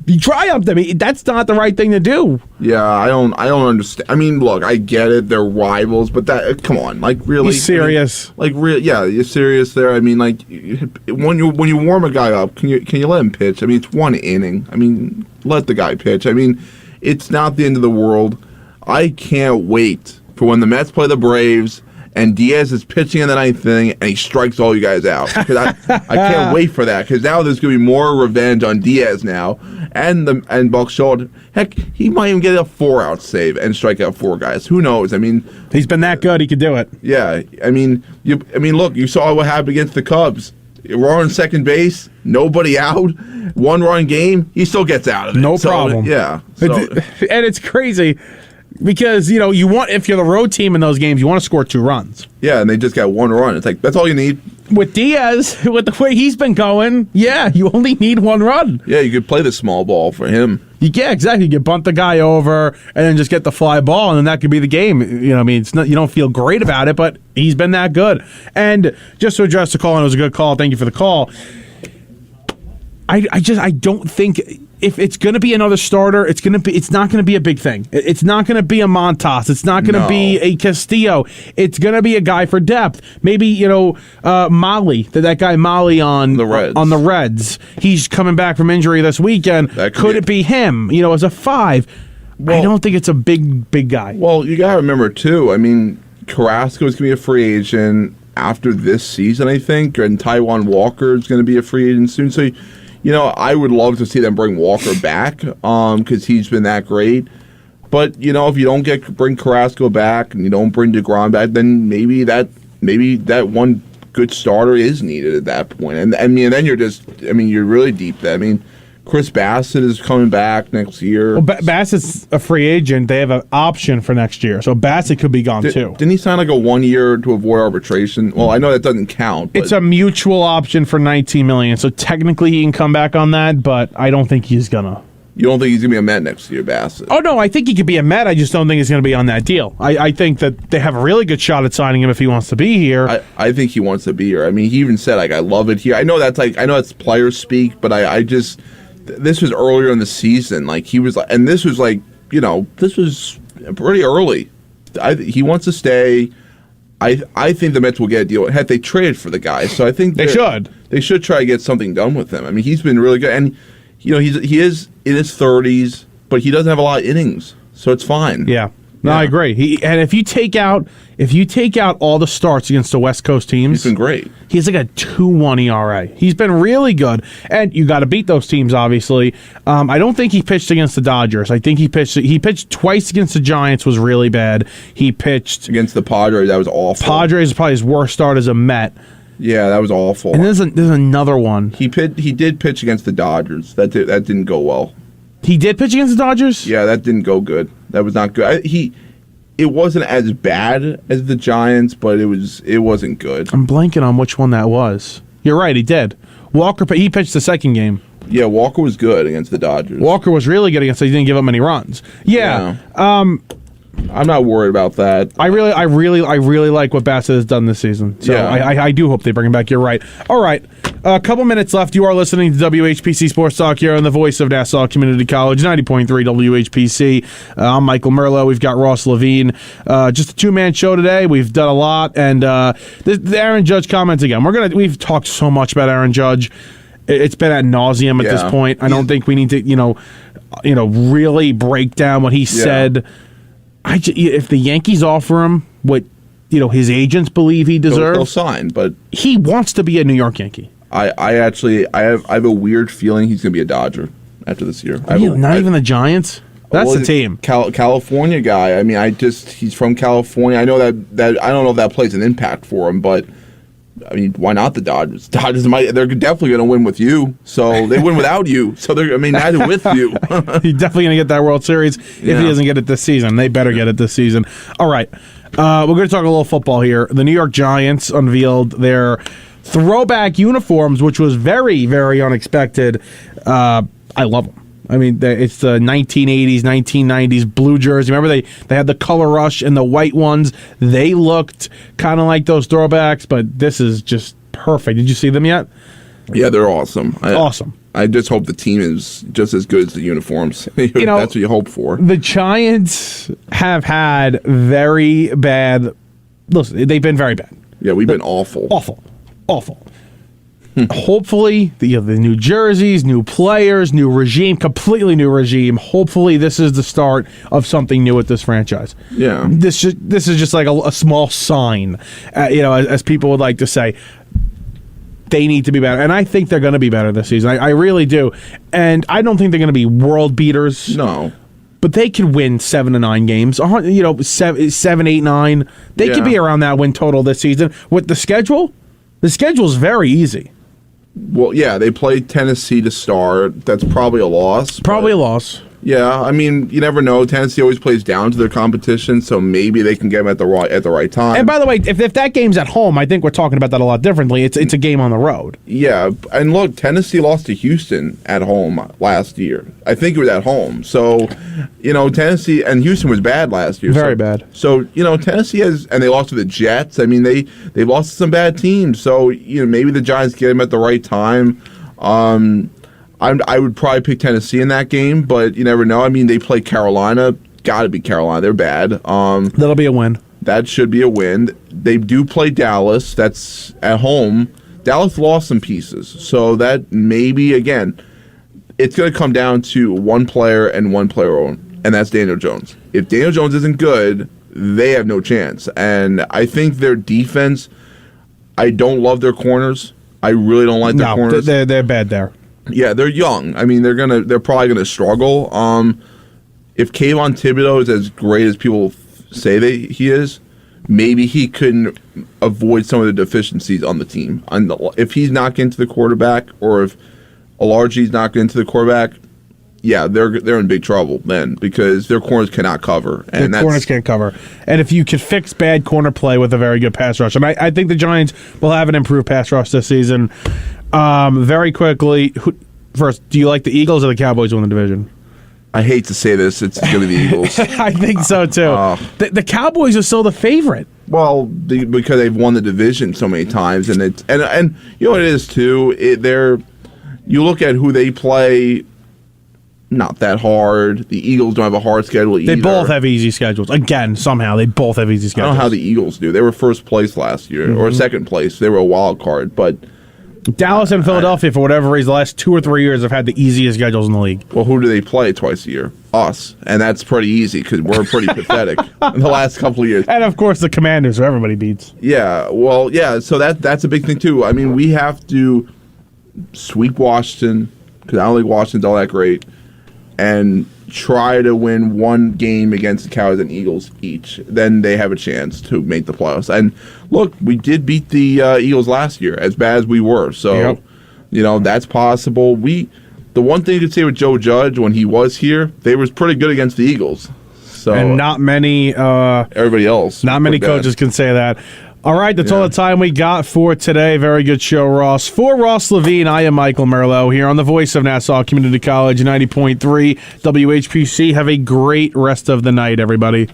he dry-humped him. That's not the right thing to do. Yeah, I don't understand. I mean, look, I get it. They're rivals, but come on, really? He's serious. You're serious there. I mean, when you warm a guy up, can you let him pitch? I mean, it's one inning. I mean, let the guy pitch. I mean, it's not the end of the world. I can't wait for when the Mets play the Braves and Diaz is pitching in the ninth inning, and he strikes all you guys out. Because I can't wait for that. Because now there's going to be more revenge on Diaz now, and Buck Schultz. Heck, he might even get a 4-out save and strike out 4 guys. Who knows? I mean, he's been that good. He could do it. Yeah. I mean, look, you saw what happened against the Cubs. We're on second base, nobody out, 1-run game. He still gets out of it. No problem. Yeah. And it's crazy. Because, you want, if you're the road team in those games, you want to score 2 runs. Yeah, and they just got 1 run. It's like, that's all you need. With Diaz, with the way he's been going, you only need 1 run. Yeah, you could play the small ball for him. Yeah, exactly. You could bunt the guy over and then just get the fly ball, and then that could be the game. It's not, you don't feel great about it, but he's been that good. And just to address the call, and it was a good call, thank you for the call. I don't think if it's going to be another starter, it's not going to be a big thing. It's not going to be a Montas. It's not going to be a Castillo. It's going to be a guy for depth. Maybe Molly, that guy Molly on the Reds. He's coming back from injury this weekend. Could it be him? As a 5. Well, I don't think it's a big guy. Well, you got to remember too. I mean, Carrasco is going to be a free agent after this season, I think, and Taijuan Walker is going to be a free agent soon. So. I would love to see them bring Walker back because he's been that great. But, if you don't bring Carrasco back and you don't bring deGrom back, then maybe that one good starter is needed at that point. And then you're really deep there. I mean, Chris Bassett is coming back next year. Well, Bassett's a free agent. They have an option for next year, so Bassett could be gone too. Didn't he sign a 1 year to avoid arbitration? Well, I know that doesn't count. But it's a mutual option for $19 million, so technically he can come back on that, but I don't think he's gonna. You don't think he's gonna be a Met next year, Bassett? Oh no, I think he could be a Met. I just don't think he's gonna be on that deal. I think that they have a really good shot at signing him if he wants to be here. I think he wants to be here. I mean, he even said I love it here. I know that's players speak, but I just. This was earlier in the season. He was and this was this was pretty early. He wants to stay. I think the Mets will get a deal. Heck, they traded for the guy, so I think they should. They should try to get something done with him. I mean, he's been really good, and he is in his 30s, but he doesn't have a lot of innings, so it's fine. Yeah. No, I agree. And if you take out all the starts against the West Coast teams, he's been great. He's like a 2.1 ERA. He's been really good, and you got to beat those teams. Obviously, I don't think he pitched against the Dodgers. I think he pitched twice against the Giants. Was really bad. He pitched against the Padres. That was awful. Padres is probably his worst start as a Met. Yeah, that was awful. And there's another one. He did pitch against the Dodgers. That didn't go well. He did pitch against the Dodgers? Yeah, that didn't go good. That was not good. It wasn't as bad as the Giants, but it wasn't good. I'm blanking on which one that was. You're right, he did. He pitched the second game. Yeah, Walker was good against the Dodgers. Walker was really good against. He didn't give up many runs. Yeah. I'm not worried about that. I really like what Bassett has done this season. So yeah. I do hope they bring him back. You're right. All right. A couple minutes left. You are listening to WHPC Sports Talk here on the voice of Nassau Community College, 90.3 WHPC. I'm Michael Merlo. We've got Ross Levine. Just a 2-man show today. We've done a lot. And the Aaron Judge comments again. We've talked so much about Aaron Judge. It's been ad nauseum at this point. I don't think we need to, really break down what he said. If the Yankees offer him what his agents believe he deserves, he'll sign. But he wants to be a New York Yankee. I have a weird feeling he's going to be a Dodger after this year. Not even the Giants? That's the team. California guy. I mean, he's from California. I know that I don't know if that plays an impact for him, but I mean, why not the Dodgers? They're definitely going to win with you. So they win without you. So neither with you. He's definitely going to get that World Series if he doesn't get it this season. They better get it this season. All right. We're going to talk a little football here. The New York Giants unveiled their throwback uniforms, which was very, very unexpected. I love them. I mean, it's the 1980s, 1990s blue jersey. Remember, they had the color rush and the white ones. They looked kind of like those throwbacks, but this is just perfect. Did you see them yet? Yeah, they're awesome. Awesome. I just hope the team is just as good as the uniforms. That's what you hope for. The Giants have had very bad. Listen, they've been very bad. Yeah, we've been awful. Awful. Hopefully, the new jerseys, new players, new regime, completely new regime. Hopefully, this is the start of something new with this franchise. Yeah. This is just like a small sign, as people would like to say. They need to be better, and I think they're going to be better this season. I really do, and I don't think they're going to be world beaters. No. But they could win 7 to 9 games. 7, 8, 9. They could be around that win total this season. With the schedule, is very easy. Well, yeah, they played Tennessee to start. That's probably a loss. Probably a loss. Yeah, I mean, you never know. Tennessee always plays down to their competition, so maybe they can get them at the right time. And by the way, if that game's at home, I think we're talking about that a lot differently. It's a game on the road. Yeah, and look, Tennessee lost to Houston at home last year. I think it was at home. So, Tennessee and Houston was bad last year. Very bad. So, Tennessee and they lost to the Jets. I mean, they've lost to some bad teams. So, maybe the Giants get them at the right time. I would probably pick Tennessee in that game, but you never know. I mean, they play Carolina. Got to be Carolina. They're bad. That'll be a win. That should be a win. They do play Dallas. That's at home. Dallas lost some pieces. So that maybe, again, it's going to come down to one player and one player only, and that's Daniel Jones. If Daniel Jones isn't good, they have no chance. And I think their defense, I don't love their corners. I really don't like their corners. They're bad there. Yeah, they're young. I mean, they're probably gonna struggle. If Kayvon Thibodeau is as great as people say he is, maybe he couldn't avoid some of the deficiencies on the team. If he's not getting to the quarterback, or if Alargy's not getting to the quarterback, yeah, they're in big trouble then, because their corners cannot cover. And their corners can't cover. And if you could fix bad corner play with a very good pass rush, and I think the Giants will have an improved pass rush this season. Very quickly, first, do you like the Eagles or the Cowboys win the division? I hate to say this, it's going to be the Eagles. I think so too. The Cowboys are still the favorite. Well, because they've won the division so many times, and you know what it is too. You look at who they play. Not that hard. The Eagles don't have a hard schedule either. They both have easy schedules. Again, somehow, they both have easy schedules. I don't know how the Eagles do. They were first place last year, or second place. They were a wild card, but Dallas and Philadelphia, for whatever reason, the last 2 or 3 years have had the easiest schedules in the league. Well, who do they play twice a year? Us. And that's pretty easy because we're pretty pathetic in the last couple of years. And, of course, the Commanders, who everybody beats. Yeah, well, yeah, so that's a big thing, too. I mean, we have to sweep Washington, because I don't think Washington's all that great, and try to win one game against the Cowboys and Eagles each. Then they have a chance to make the playoffs. And look, we did beat the Eagles last year, as bad as we were. So, that's possible. The one thing you could say with Joe Judge when he was here, they was pretty good against the Eagles. So, and not many everybody else. Not many coaches can say that. All right, that's all the time we got for today. Very good show, Ross. For Ross Levine, I am Michael Merlo here on the voice of Nassau Community College, 90.3 WHPC. Have a great rest of the night, everybody.